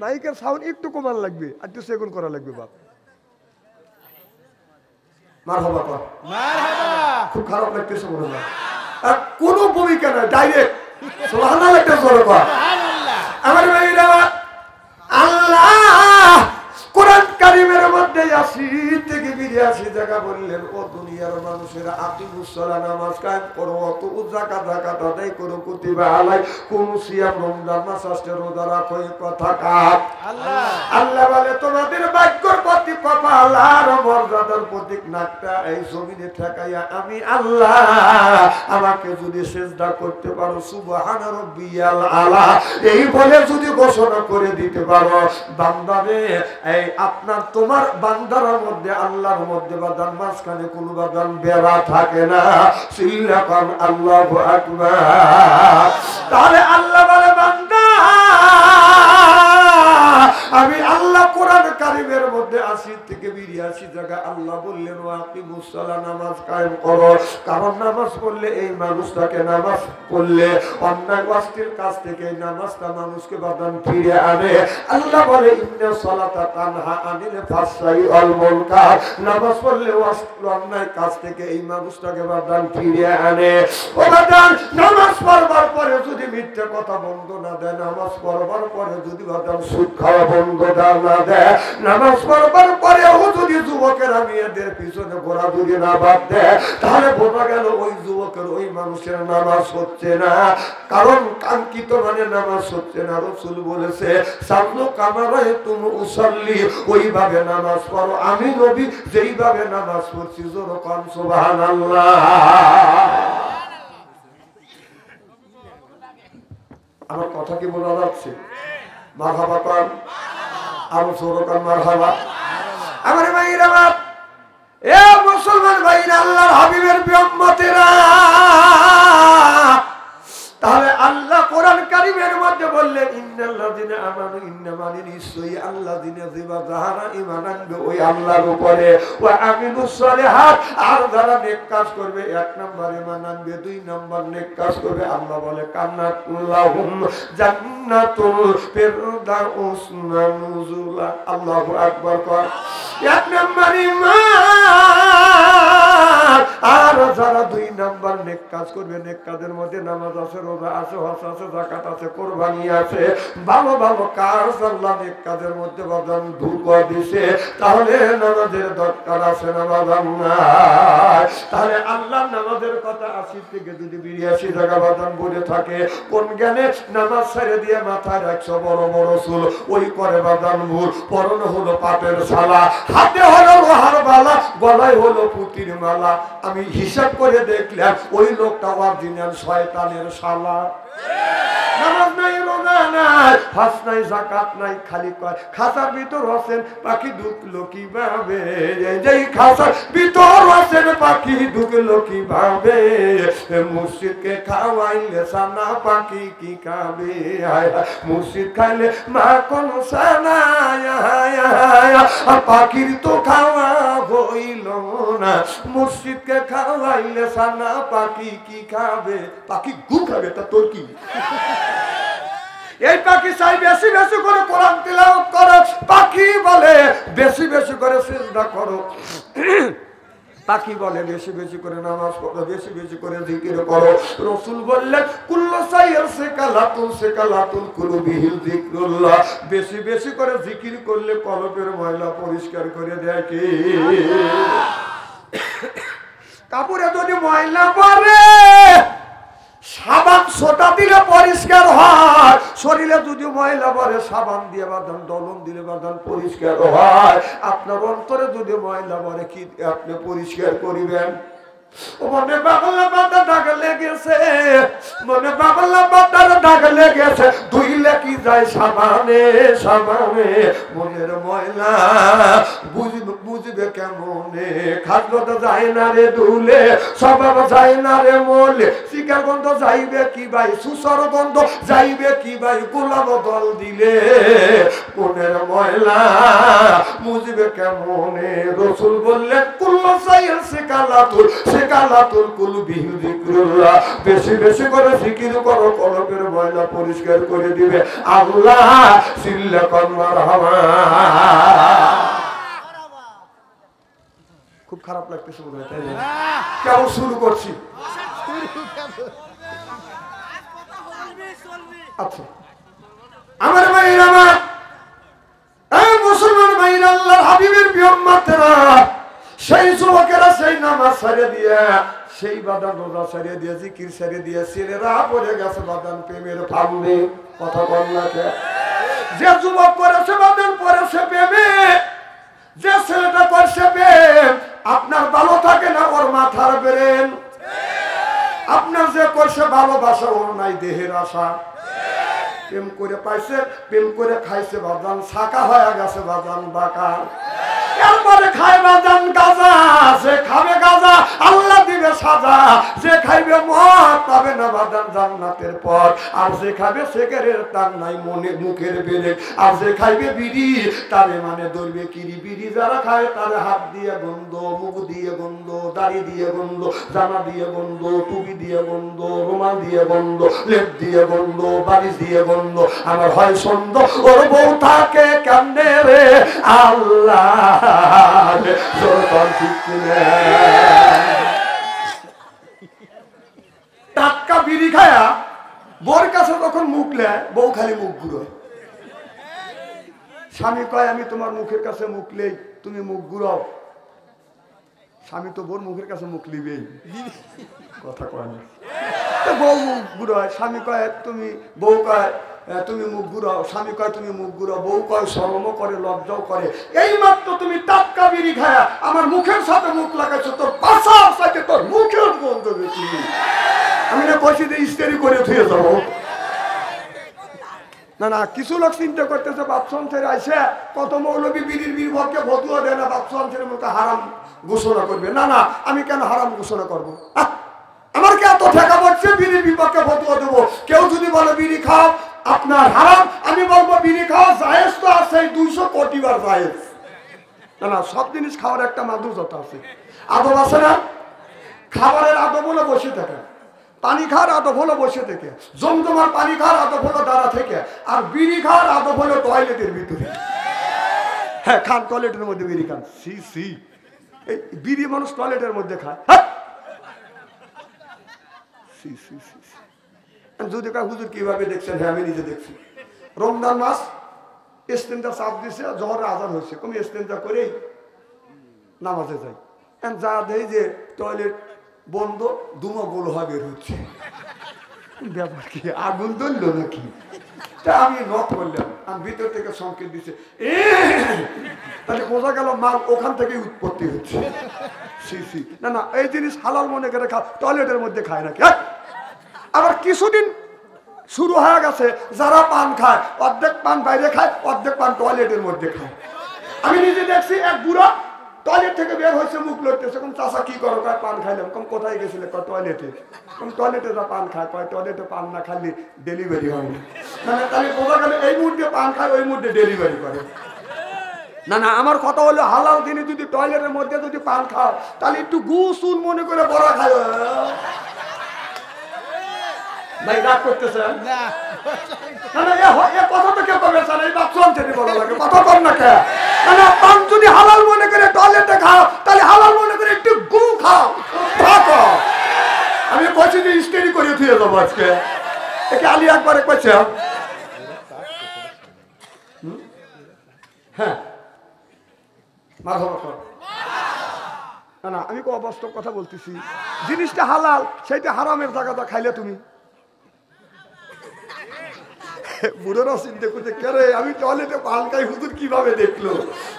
মাইকের সাউন্ড একটু কমান লাগবে, একটু সেগুন করা লাগবে বাপ। মারহাবা কর, খুব খারাপ লাগতেছে মনে হয়, কোনো ভূমিকা নাই, ডাইরেক্ট সুবহানাল্লাহ একটা জোরে কর। আমার ভাইরা আল্লাহ কোরআন কারীমের মধ্যে 80 থেকে 82 জায়গা বললেন, ও দুনিয়ার মানুষেরা আকিমুস সালাত নামাজ কায়েম করো, অত যাকাত আদায় করো, কুতিবা আলাইকুম সিয়াম রমজান মাস আসছে রোজা রাখো। এই কথা কার? আল্লাহ। আল্লাহ বলে তোমাদের ভাগ্যর প্রতি কপাল আর মর্যাদার প্রতীক নাকটা এই জমিনে ঠেকাইয়া আমি আল্লাহ আমাকে যদি সিজদা করতে পারো, সুবহানা রাব্বিয়াল আলা এই বলে যদি ঘোষণা করে দিতে পারো, বান্দারে এই আপনার তোমার বান্দার মধ্যে আল্লাহর মধ্যে বাদান মাঝখানে কোনো বাদান বেড়া থাকে না। সিল্লাকান আল্লাহু আকবার। তাহলে আল্লাহ বলে বান্দা আমি আল্লাহ কোরআন কারীমের মধ্যে 80 থেকে 82 জায়গা আল্লাহ বললেন ওয়াকিমুস সালাত নামাজ কায়েম করো, কারণ নামাজ পড়লে এই মানুষটাকে, নামাজ পড়লে অন্যায় ওয়াস্তির কাছ থেকে এই নামাজটা মানুষকে বাদান ফিরে আনে। আল্লাহ বলে ইন্না সালাতা তানহা আনিল ফাহশাই ওয়াল মুনকার, নামাজ পড়লে অন্যায় কাজ থেকে এই মানুষটাকে বাদান ফিরে আনে। ও বাদান নামাজ পড়বার পরে যদি মিথ্যা কথা বন্ধ না দেয়, নামাজ পড়বার পরে যদি বাদান সুদ খাওয়া বন্ধ না দেয়, নামাজ পড়বার পরেও যদি যুবকেরা মেয়েদের পিছনে ঘোরাঘুরি না বাদ দেয়, তাহলে বোঝা গেল ওই যুবকের ওই মানুষের নামাজ হচ্ছে না, কারণ কাঙ্ক্ষিত মানে নামাজ হচ্ছে না। রাসূল বলেছে সাল্লু কামা রাআইতুমু উসাল্লি, ওইভাবে নামাজ পড়ো, আমি নবী যেইভাবে নামাজ পড়ছি। জোরে কোন সুবহানাল্লাহ। আমার কথা কি বোঝা যাচ্ছে? মারহাবা কর, আরো জোরে কর মারহাবা। আমার ভাইরা বাপ, এ মুসলমান ভাইরা, আল্লাহর হাবিবের উম্মতেরা, তাহলে আল্লাহ কোরআন কারীমের মধ্যে বললেন ইন্নাল্লাযিনা আমানু, ইন্নামানি নিশ্চয়ই আল্লাযিনা যারা ঈমান আনবে ওই আল্লাহর উপরে, ওয়া আমিলুস সালিহাত, আর যারা নেক কাজ করবে, এক নাম্বার ঈমান আনবে, দুই নাম্বার নেক কাজ করবে, আল্লাহ বলে কান্নাতুল্লাহুম জান্নাতুল ফিরদাউস নুজুলা। আল্লাহু আকবার কর। এক নাম্বার ঈমান, আর যারা দুই নাম্বার নেক কাজ করবে, নেক কাজের মধ্যে নামাজ আছে, রোজা আছে, হজ আছে, যাকাত আছে, কুরবানি আছে, ভালো ভালো কাজ আল্লাহ নেক কাজের মধ্যে বাদান ঢুকা দিছে, তাহলে নামাজের দরকার আছে না বাদান নাই? তাহলে আল্লাহ নামাজের কথা ৮০ থেকে যদি ৮২ টাকা বাদান বলে থাকে, কোন জ্ঞানে নামাজ ছেড়ে দিয়ে মাথায় রাখছো বড় বড় চুল, ওই করে বাদান ভুল, পরনে হলো পাটের শালা, হাতে হলো লোহার বালা, গলায় হলো পুতির মালা। আমি হিসাব করে দেখলাম ওই লোকটা অরিজিনাল শয়তানের শালা। নামাজ নাই, রোজা নাই, হজ নাই, যাকাত নাই, খালি কয় খাঁচার ভিতর আছেন পাখি ঢুকলো কিভাবে, যেই খাঁচার ভিতর আছেন পাখি ঢুকলো কিভাবে, মুর্শিদকে খাওয়াইলে সানা পাখি কি খাবে, মুর্শিদ খাইলে মা কোন সানা, পাখির তো খাওয়া হইল না, মুর্শিদকে খাওয়াইলে সানা পাখি কি খাবে, পাখি গু খাবে, তা তোর কি? এই পাখি চাই বেশি বেশি করে কোরআন তিলাওয়াত করো, পাখি বলে বেশি বেশি করে সিজদা করো, পাখি বলে বেশি বেশি করে নামাজ পড়ো, বেশি বেশি করে জিকির করো। রাসূল বললেন কুল্লু সাইয়্যির সিকালাতুন কুলুবিহিল যিকরুল্লাহ, বেশি বেশি করে জিকির করলে কলবের ময়লা পরিষ্কার করে দেয় কে? কাপড়ে যদি ময়লা পড়ে সাবান সোটা দিলে পরিষ্কার হয়, শরীরে যদি ময়লা পড়ে সাবান দিয়ে বাঁধান, দলন দিলে বাঁধান পরিষ্কার হয়। আপনার অন্তরে যদি ময়লা পড়ে কি আপনি পরিষ্কার করিবেন? মনে বাবলা বাঁধা দাগ লেগেছে, মনে বাবলা বাঁধার দাগ লেগেছে, ধুইলে কি যায় সাবানে সাবানে, মনের ময়লা বুঝবে কেমনে, খাদ্য তো যায় না রে ধুলে, স্বভাব যায় না রে মলে, শিকার গন্ধ যাইবে কি ভাই, সুসর গন্ধ যাইবে কি ভাই, গোলাপ দল দিলে মনের ময়লা বুঝবে কেমনে। রাসূল বললেন কুল্লু সাইয়্যির সিকালাতুল কুলুবিহি যিকরুল্লাহ, বেশি বেশি করে জিকির করো, কলবের ময়লা পরিষ্কার করে দিবে আল্লাহ। সিল্লা কর মারহাবা। খুব খারাপ লাগতেছে মনে হয়, তাই না? কেমন শুরু করছি? আচ্ছা আমার ভাইরা, আমার এই মুসলমান ভাইরা, আল্লাহর হাবিবের উম্মতেরা, সেই যুবকেরা সেই নামাজ ছেড়ে দিয়ে, সেই বাদান রোজা ছেড়ে দিয়ে, জিকির ছেড়ে দিয়ে ছেলেরা পড়ে গেছে বাদান প্রেমের ফান্দে। কথা বল না কে? যে যুবক করেছে বাদান পড়েছে প্রেমে, যে ছেলেটা করছে প্রেম, আপনার ভালো থাকে না ওর মাথার ব্রেন, আপনার যে করছে ভালোবাসা ওর নাই দেহের আশা। প্রেম করে পাইছে, প্রেম করে খাইছে বাদান, শাখা হয়ে গেছে বাদান বাঁকা, এরপরে খায় বাদান গাজা, যে খাবে গাজা আল্লাহ দিবে সাজা, যে খাইবে মদ পাবে না বাদান জান্নাতের পর, আর যে খাবে সিগারেট তার নাই মনে মুখের বেরে, আর যে খাইবে বিড়ি তারে মানে ধরবে কিরি, বিড়ি যারা খায় তারে হাত দিয়ে গন্ধ, মুখ দিয়ে গন্ধ, দাড়ি দিয়ে গন্ধ, জামা দিয়ে গন্ধ, টুপি দিয়ে গন্ধ, রুমাল দিয়ে গন্ধ, লেপ দিয়ে গন্ধ, বালিশ দিয়ে গন্ধ। আমার হয় সন্দেহ ওর বউ থাকে কেমনে রে আল্লাহ, টাটকা বিড়ি খায়া বোর কাছে তখন মুখ নেয়, বউ খালি মুখ ঘুরোয়। স্বামী কয় আমি তোমার মুখের কাছে মুখ নেই, তুমি মুখ ঘুরাও। স্বামী তো বোর মুখের কাছে মুখ লিবেই, কথা কয় না, বউ মুখ ঘুরায়। স্বামী কয় তুমি, বউ কয় তুমি মুখ ঘুরাও, স্বামী কয় তুমি মুখ ঘুরাও, বউ কয় শরমও করে লজ্জাও করে। এই মাত্র তুমি টাটকা বিড়ি খায়া আমার মুখের সাথে মুখ লাগাইছো, তোর পাশার সাথে তোর মুখের গন্ধ বেশি। আমি না কইছি যে ইস্তেরি করে ধুয়ে যাবো। না না, কিছু লোক চিন্তা করতেছে বাথরুম ছেড়ে আইসে কত মৌলবী বিড়ির বিপক্ষে ফতুয়া দেয় না, বাথরুম ছেড়ে মুখে হারাম ঘোষণা করবে। না না, আমি কেন হারাম ঘোষণা করবো? আমার কে এত ঠেকা পড়ছে বিড়ির বিপক্ষে ফতুয়া দেবো? কেউ যদি বলে বিড়ি খাও আপনার হারাম, আমি বলবো বিড়ি খাওয়া জায়েজ তো আছে 200 কোটি বার জায়েজ। না না, সব জিনিস খাওয়ার একটা মাধুর্যতা আছে, আদব আছে না? খাবারের আদব হলো বসে থাকে, পানি খাওয়ার আদব হলো বসে থেকে, জমজমার পানি খাওয়ার আদব হলো দাঁড়া থেকে, আর বিড়ি খাওয়ার আদব হলো টয়লেটের ভিতরে। হ্যাঁ, খান টয়লেটের মধ্যে বিড়ি খান। সি সি, এই বিড়ি মানুষ টয়লেটের মধ্যে খায়। যদি কার হুজুর কিভাবে দেখছেন? হ্যাঁ, আমি নিজে দেখছি। রমজান মাস ইস্তেঞ্জা চাপ দিছে, জহরের আজান হয়েছে, আমি ইস্তেঞ্জা করেই নামাজে যাই। যা দেই যে টয়লেট বন্ধ, দুমো গোল হওয়া বের হচ্ছে। ব্যাপার কি, আগুন ধরলো নাকি? তা আমি নক করলাম, আমি ভিতর থেকে সংকেত দিচ্ছে, তাহলে বোঝা গেল মাল ওখান থেকেই উৎপত্তি হচ্ছে। না না, এই জিনিস হালাল মনে করে খাও, টয়লেটের মধ্যে খায় নাকি? আবার কিছুদিন শুরু হয়ে গেছে, যারা পান খায় অর্ধেক পান বাইরে খায়, অর্ধেক পান টয়লেটের মধ্যে খায়। আমি নিজে দেখছি, এক বুড়া টয়লেট থেকে বের হয়েছে, মুখ লড়তেছে, কম চাষা কি করো? কয় পান খাইলাম। কম কোথায় গেছিলে? কয় টয়লেটে। কম টয়লেটে যা পান খায়। কয় টয়লেটে পান না খালি ডেলিভারি হয় না। মানে তাহলে বোঝা গেল এই মুহূর্তে পান খায়, ওই মুহূর্তে ডেলিভারি করে। না না, আমার কথা হলো হালাল দিনে যদি টয়লেটের মধ্যে যদি পান খাও, তাহলে একটু গুসুন মনে করে বড়া খায়। ভাই রাগ করতেছে না? কথা তো কেউ করবে না, এই বাথরুম থেকে বড় লাগে, কথা কর না কে? না, পান যদি হালাল মনে করে টয়লেটে খাও, তাহলে হালাল মনে করে একটু গু খাও। আমি বলছি যে স্টেডি করে থুয়ে যাবো আজকে। একে আলী একবারে কইছে। হ্যাঁ, মারহাবা কর। না না, আমি অবাস্তব কথা বলতেছি। জিনিসটা হালাল, সেইটা হারামের জায়গাটা খাইলে তুমি। বুড়োরা চিন্তা করতে, কেরে আমি টয়লেটে পান খাই, হুজুর কিভাবে দেখলো?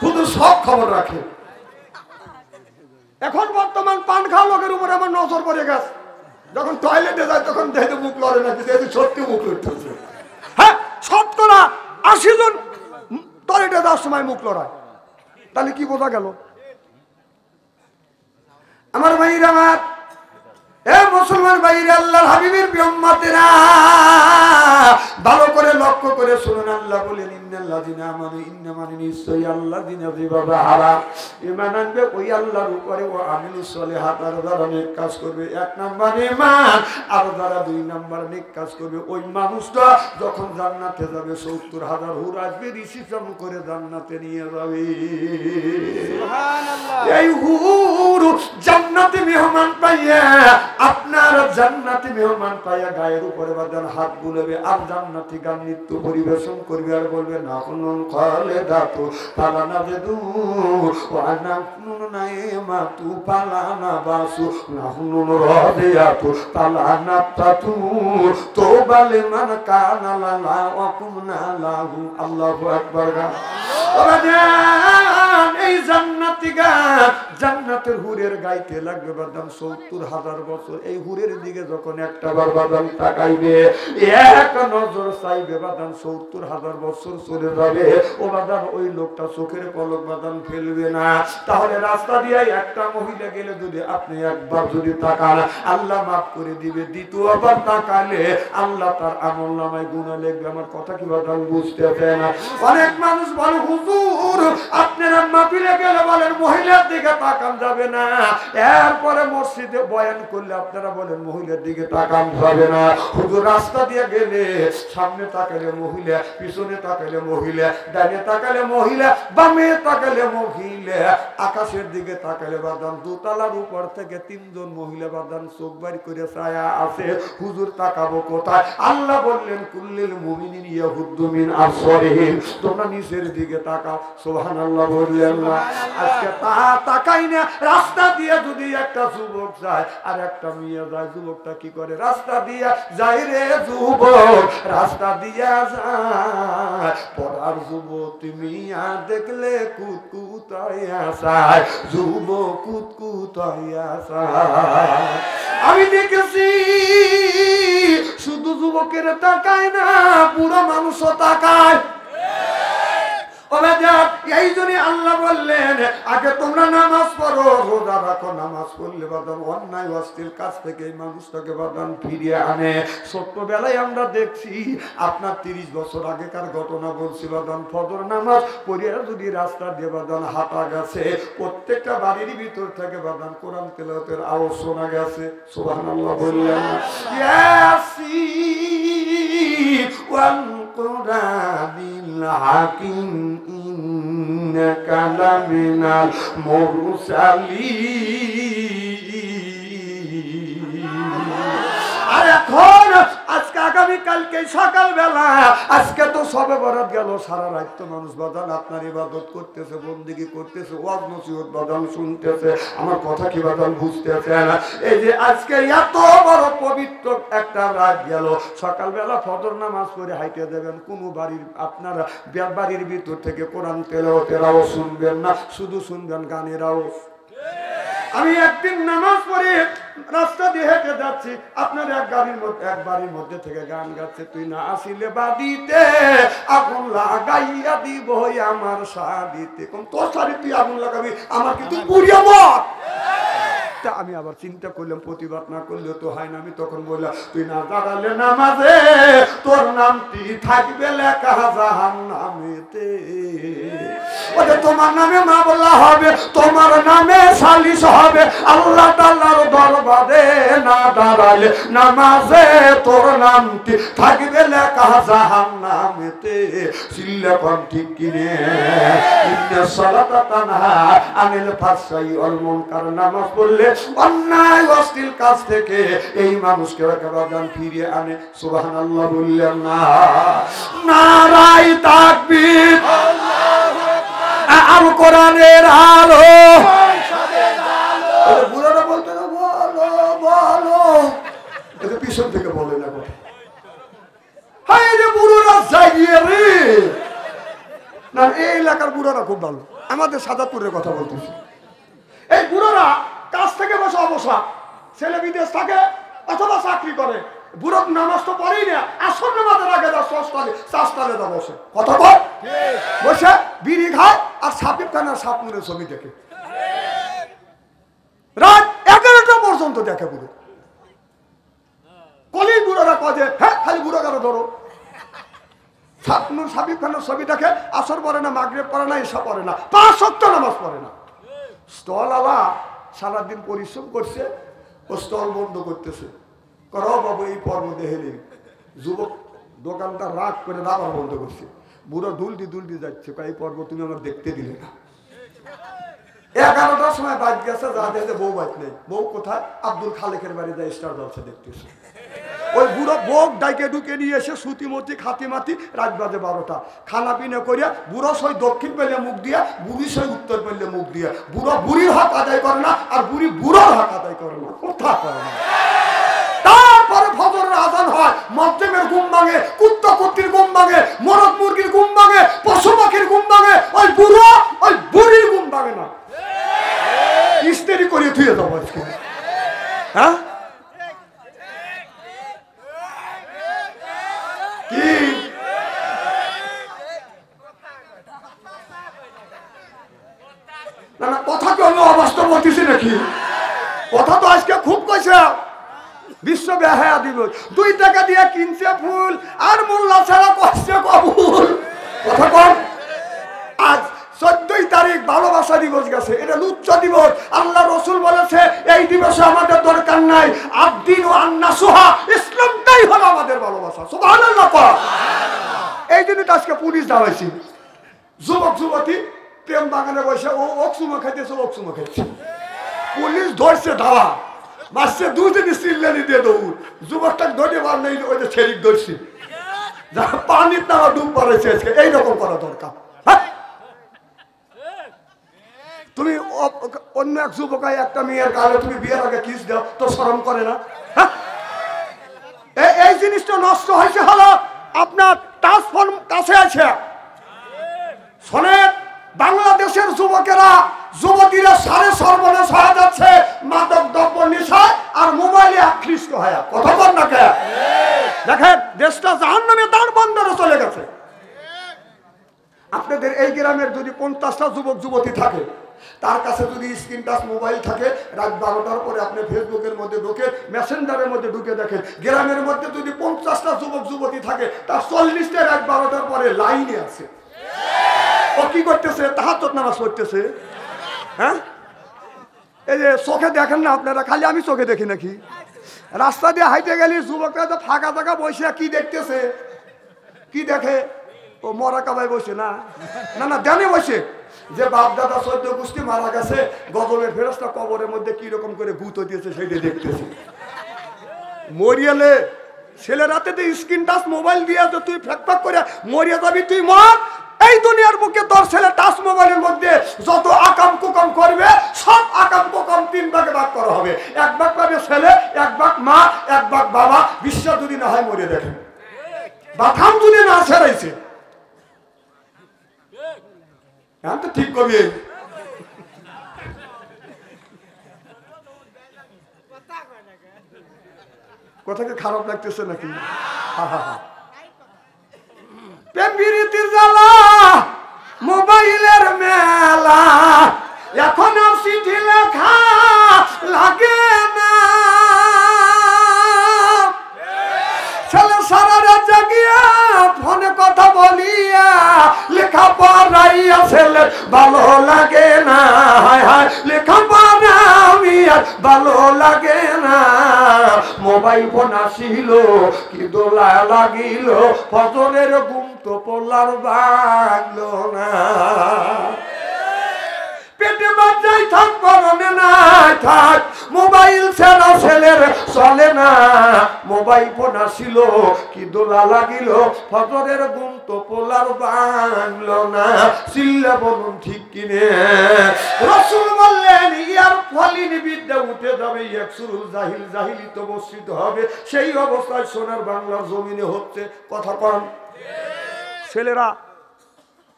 হুজুর সব খবর রাখে। এখন বর্তমান পান খাওয়া লোকের উপরে আমার নজর পড়ে গেছে। যখন টয়লেটে যায় তখন দেখে মুখ লড়ে নাকি, দেখে সত্যি মুখ লড়তেছে। হ্যাঁ, 70-80 জন টয়লেটে যাওয়ার সময় মুখ লড়ায়। তাহলে কি বোঝা গেল? আমার ভাইরা, আমার মুসলমান ভাইরা, আল্লাহর হাবিবের উম্মতেরা, ভালো করে লক্ষ্য করে শুনুন। আল্লাহ বলেন, ইন্নাল্লাযিনা আমানু, ইন্নামানে নিশ্চয়ই আল্লাযিনা যেভাবে হারাম ঈমান আনবে ওই আল্লাহর উপরে, ও আমিলুস সলিহাত, আর যারা নেক কাজ করবে, 1 নাম্বার ঈমান, আর যারা 2 নাম্বার নেক কাজ করবে, ওই মানুষটা যখন জান্নাতে যাবে 70,000 হুর আসবে, রিসিপশন করে জান্নাতে নিয়ে যাবে। সুবহানাল্লাহ। এই হুর জান্নাতে মেহমান পাইয়া, আপনার জান্নাতি মেহমান পাইয়া গায়ের উপরে বাঁধান হাত বুলাবে, আর জান্নাতি গান নৃত্য পরিবেশন করবে, আর বলবে না হুনুন খালে দাতু পালানা বেদু ওয়ানা হুনুন নাইমা তু পালানা বাসু না হুনুন রাদিয়াতু পালানা তাতু তোবালে মান কানা লালা ওয়া কুমনা লাহু। আল্লাহু আকবার। এই জান্নাতি গান, জান্নাতের হুরের গাইতে লাগবে বাদাম 70,000 বছর। এই হুরের দিকে যখন একটা বার বাদাম তাকাইবে, এক নজর চাইবে, বাদাম 70,000 বছর চলে যাবে। ও বাদাম ওই লোকটা চোখের পলক বাদাম ফেলবে না। তাহলে রাস্তা দিয়ে একটা মহিলা গেলে যদি আপনি একবার যদি তাকান, আল্লাহ মাফ করে দিবে। দ্বিতীয়বার তাকালে আল্লাহ তার আমলনামায় গুনাহ লিখবে। আমার কথা কি বাদাম বুঝতে পারে না? অনেক মানুষ বলে, হুজুর আপনারা মাহফিলে গেলে বলেন মহিলার দিকে তাকান যাবে না, এরপরে মসজিদে বয়ান করলে আপনারা বলেন মহিলার দিকে তাকান যাবে না। হুজুর রাস্তা দিয়ে গেলে সামনে তাকালে মহিলা, পিছনে তাকালে মহিলা, ডানে তাকালে মহিলা, বামে তাকালে মহিলা, আকাশের দিকে তাকালে বাদান দোতলার উপর থেকে 3 জন মহিলা বাদান চোখ বাড়ি করে ছায়া আছে। হুজুর তাকাবো কোথায়? আল্লাহ বললেন, কুল্লিল মুমিনিন ইয়াহুদ্দু মিন আবসারিহিম, তোমরা নিচের দিকে তাকাও। সুবহানাল্লাহ বললেন না? আজকে তাকাই না। রাস্তা দিয়ে যদি একটা যুবক যায় আর একটা মেয়ে যায়, যুবকটা কি করে? রাস্তা দিয়ে যায় রে যুবক, রাস্তা দিয়ে যায়। পড়ার যুবতী মিয়া দেখলে কুতকুতাইয়া যায়, যুবক কুতকুতাইয়া যায়। আমি দেখেছি শুধু শুধু যুবকের তাকায় না, পুরো মানুষও তাকায়। এই জন্য আল্লাহ বললেন আগে তোমরা নামাজ পড়ো, রোজা রাখো। নামাজ পড়লে বাদান অন্যায় অশ্লীল কাজ থেকে এই মানুষটাকে বাদান ফিরিয়ে আনে। ছোট্টবেলায় আমরা দেখছি, আপনার 30 বছর আগেকার ঘটনা বলছি বাদান, ফজর নামাজ পড়িয়া যদি রাস্তা দিয়ে বাদান হাঁটা গেছে, প্রত্যেকটা বাড়ির ভিতর থেকে বাদান কোরআন তেলাওয়াতের আওয়াজ শোনা গেছে। সুবহানাল্লাহ বললেন। ইয়াসিন ওয়াল কুরআনিল হাকিম ইন্নাকা লামিনাল মুরসালিন। আর এখন আজকে আগামীকালকে সকালবেলা, আজকে তো সবে বরাত গেল, সারা রাত তো মানুষ বাদান আপনার ইবাদত করতেছে, বন্দেগী করতেছে, ওয়াজ নসিহত বাদান শুনতেছে। আমার কথা কি বাদান বুঝতেছে না? এই যে আজকে এত বড় পবিত্র একটা রাত গেল, সকালবেলা ফজর নামাজ পড়ে হাইটে দেবেন, কোন বাড়ির আপনারা বাড়ির ভিতর থেকে কোরআন তেলাওয়াতের আওয়াজ শুনবেন না, শুধু শুনবেন গানের আওয়াজ। আমি একদিন নামাজ পড়ে রাস্তা দিয়ে হেঁটে যাচ্ছি, আপনার এক বাড়ির মধ্যে থেকে গান গাচ্ছে, তুই না আসিলে বাড়িতে আগুন লাগাইয়া দিব আমার শাড়িতে। কোন তোর শাড়ি তুই আগুন লাগাবি, আমার কি তুই পুড়িয়ে মর? আমি আবার চিন্তা করলাম, প্রতিবাদ না করলে তো হয় না। আমি তখন বললাম, তুই না দাঁড়ালে নামাজে তোর নামটি থাকবে লেখা জাহান্নামেতে। ওরে তোমার নামে মামলা হবে, তোমার নামে সালিশ হবে, আল্লাহ তাআলার দরবারে না দাঁড়ালে নামাজে তোর নামটি থাকবে লেখা জাহান্নামেতে। চিল্লা কোন ঠিক কিনে? ইন্নাস সালাতা তানহা আনিল ফাহশাই ওয়াল মুনকার। নামাজ পড়লে অন্যায় অশ্লীল কাজ থেকে এই মানুষকে একেবারে ফিরিয়ে আনে। সুবহানাল্লাহ বললেন না? নারায়ে তাকবীর, আল্লাহু আকবার। আল কোরআনের আলো, বুড়ারা বলতে না, বলো বলো, এটা পিছন থেকে বলে না। হায় রে বুড়োরা জাগিয়ে রে। না, এই এলাকার বুড়োরা খুব ভালো, আমাদের সাদাপুরের কথা বলতেছি। এই বুড়োরা কাজ থেকে বসে অবসর, ছেলে বিদেশ থাকে অথবা চাকরি করে, বুড়ো নামাজ তো পড়েই না, আসর নামাজের আগে চাষতালে বসে কথা কয়, বসে বিড়ি খায় আর সাপিব খানার সাপনুরের ছবি দেখে, রাত 11টা পর্যন্ত দেখে বুড়ো। কলি বুড়োরা কয়ে, হ্যাঁ খালি বুড়ো কেন ধরো, সাপনুর সাপিব খানার ছবি দেখে, আসর পড়ে না, মাগরিব পড়ে না, ঈশা পড়ে না, 5 ওয়াক্ত নামাজ পড়ে না। স্টল আলা সারাদিন পরিশ্রম করছে, ও স্টল বন্ধ করতেছে, করো বাবু এই পর্ব দেখে। যুবক দোকানদার রাগ করে আবার বন্ধ করছে, বুড়ো দুলটি যাচ্ছে, এই পর্ব তুমি আমার দেখতে দিলে না। 11টার সময় বাইক গেছে, যা দেখে বউ বাইক নেই। বউ কোথায়? আব্দুল খালেকের বাড়ি যায় স্টার জলসা দেখতেছে। ওই বুড়ো বউ ডাইকে ঢুকে নিয়ে এসে সুতিমতি খাতিমাতি, রাত বাজে 12টা, খানা পিনা করিয়া বুড়ো সই দক্ষিণ পেলে মুখ দিয়া, বুড়ি সই উত্তর পেলে মুখ দিয়া। বুড়ো বুড়ির হক আদায় করে না, আর বুড়ি বুড়োর হক আদায় করে না, কোথা করে না। তারপরে ফজরের আজান হয়, মধ্যমের ঘুম ভাঙে, কুত্তা কুত্তির ঘুম ভাঙে, মোরগ মুরগির ঘুম ভাঙে, পশু পাখির ঘুম ভাঙে, ওই বুড়ো ওই বুড়ির ঘুম ভাঙে না। ইস্তেরি করিয়ে থুয়ে যাবো আজকে, হ্যাঁ কি? না না, কথা কি আমি অবাস্তব বলতেছি নাকি? কথা তো আজকে খুব কইছে। বিশ্ব বেহায়া দিবস, 2 টাকা দিয়ে কিনছে ফুল, আর মোল্লা ছাড়া করছে কবুল। কথা কম। আজ 14 তারিখ ভালোবাসা দিবস গেছে, এটা লুচ্চ দিবস। আল্লাহ রসুল বলেছে এই দিবসে আমাদের দরকার নাই, আদ্দিন ও আন্নাসুহা, ইসলামটাই হলো আমাদের ভালোবাসা। সুবহানাল্লাহ। এই জন্য তো আজকে পুলিশ দাঁড়াইছি, যুবক যুবতী প্রেম বাগানে বসে ও অক্সুমা খাইতেছে, অক্সুমা খাইছে, পুলিশ ধরছে ধাওয়া মারছে, 2 দিন চিল্লানি দিয়ে দৌড়, যুবকটা ধরে বার নেই, ওই যে ছেড়িক ধরছি, যা পানির নামা ডুব পড়েছে। আজকে এইরকম করা দরকার। তুমি অন্য এক যুবকায় একটা মেয়ের গালে তুমি বিয়ের আগে কিস দাও, তো শরম করে না? এই জিনিসটা নষ্ট হয়েছে হলো আপনার ট্রান্সফর্ম কাছে আছে। শোনেন, বাংলাদেশের যুবকেরা যুবতীরা সারে সর্বনাশ হয়ে যাচ্ছে মাদক দ্রব্য নেশায় আর মোবাইলে আকৃষ্ট হয়ে। কথা বল না কে? দেখেন 50টা যুবক যুবতী থাকে, তার কাছে যদি স্ক্রিন টাচ মোবাইল থাকে, রাত 12টার পরে আপনি ফেসবুকের মধ্যে ঢুকে, মেসেঞ্জারের মধ্যে ঢুকে দেখেন, গ্রামের মধ্যে যদি 50টা যুবক যুবতী থাকে, তার 40টা রাত 12টার পরে লাইনে আছে। ও কি করতেছে? তাহাজ্জুদ নামাজ পড়তেছে। হ্যাঁ, এই যে চোখে দেখেন না আপনারা, খালি আমি চোখে দেখি নাকি? রাস্তা দিয়ে হাইটে গেলে যুবকরা তো ফাঁকা ফাঁকা বসে কি দেখতেছে? কি দেখে? ও মরা কাবায় বসে না, না না ধ্যানে বসে, যে বাপ দাদা 14 গোষ্ঠী মারা গেছে, গজবের ফেরেশতা কবরের মধ্যে কি রকম করে গুঁতো দিয়েছে সেটা দেখতেছে। মরিয়ালে ছেলেরাতে তো স্ক্রিন টাচ মোবাইল দিয়ে তুই ফ্যাক ফ্যাক করে মরিয়া যাবি, তুই মর। এই দুনিয়ার বুকে তোর ছেলে টাচ মোবাইলের মধ্যে যত আকাম কুকাম করবে, সব আকাম কুকাম 3 ভাগে ভাগ করা হবে। 1 ভাগ পাবে ছেলে, 1 ভাগ মা, 1 ভাগ বাবা। বিশ্বাস যদি না হয় মরিয়া দেখেন, বাথাম যদি না ছেড়াইছে, হ্যাঁ তো ঠিক করবি। কথা কি খারাপ লাগতেছে নাকি? প্রেম প্রীতির জ্বালা, মোবাইলের মেলা, এখন আর চিঠি লেখা লাগে না। ছেলে সারা রাত জাগিয়া ফোনে কথা বলিয়া, লেখা পড়াইয়া ছেলে ভালো লাগে না। হায় হায়, লেখা পড়া আমি আর ভালো লাগে না। মোবাইল ফোন আসিল, কি দোলা লাগিল, ফজরের ঘুম তো পড়লার ভাঙলো না। পেটে বাচ্চাই থাক, পরনে নাই থাক, মোবাইল ছাড়া ছেলের চলে না। মোবাইল ফোন আসিল, কি দোলা লাগিল, ফজরের ঘুম তো পোলার ভাঙলো না। চিল্লা বলুন ঠিক কিনে? রাসূল বললেন, ইয়ার ফলিন বিদ্যা উঠে যাবে, ইয়াকসুরুল জাহিল, জাহিলিত বর্ষিত হবে। সেই অবস্থায় সোনার বাংলার জমিনে হচ্ছে। কথা কন ছেলেরা,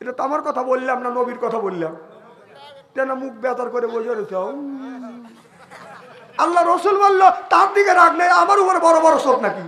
এটা তো আমার কথা বললাম না, নবীর কথা বললাম। কেন মুখ বেতার করে বসে রয়েছে? আল্লাহ রসুল বললো তার দিকে রাগ নেই, আমার উপরে বড় বড় চোখ নাকি?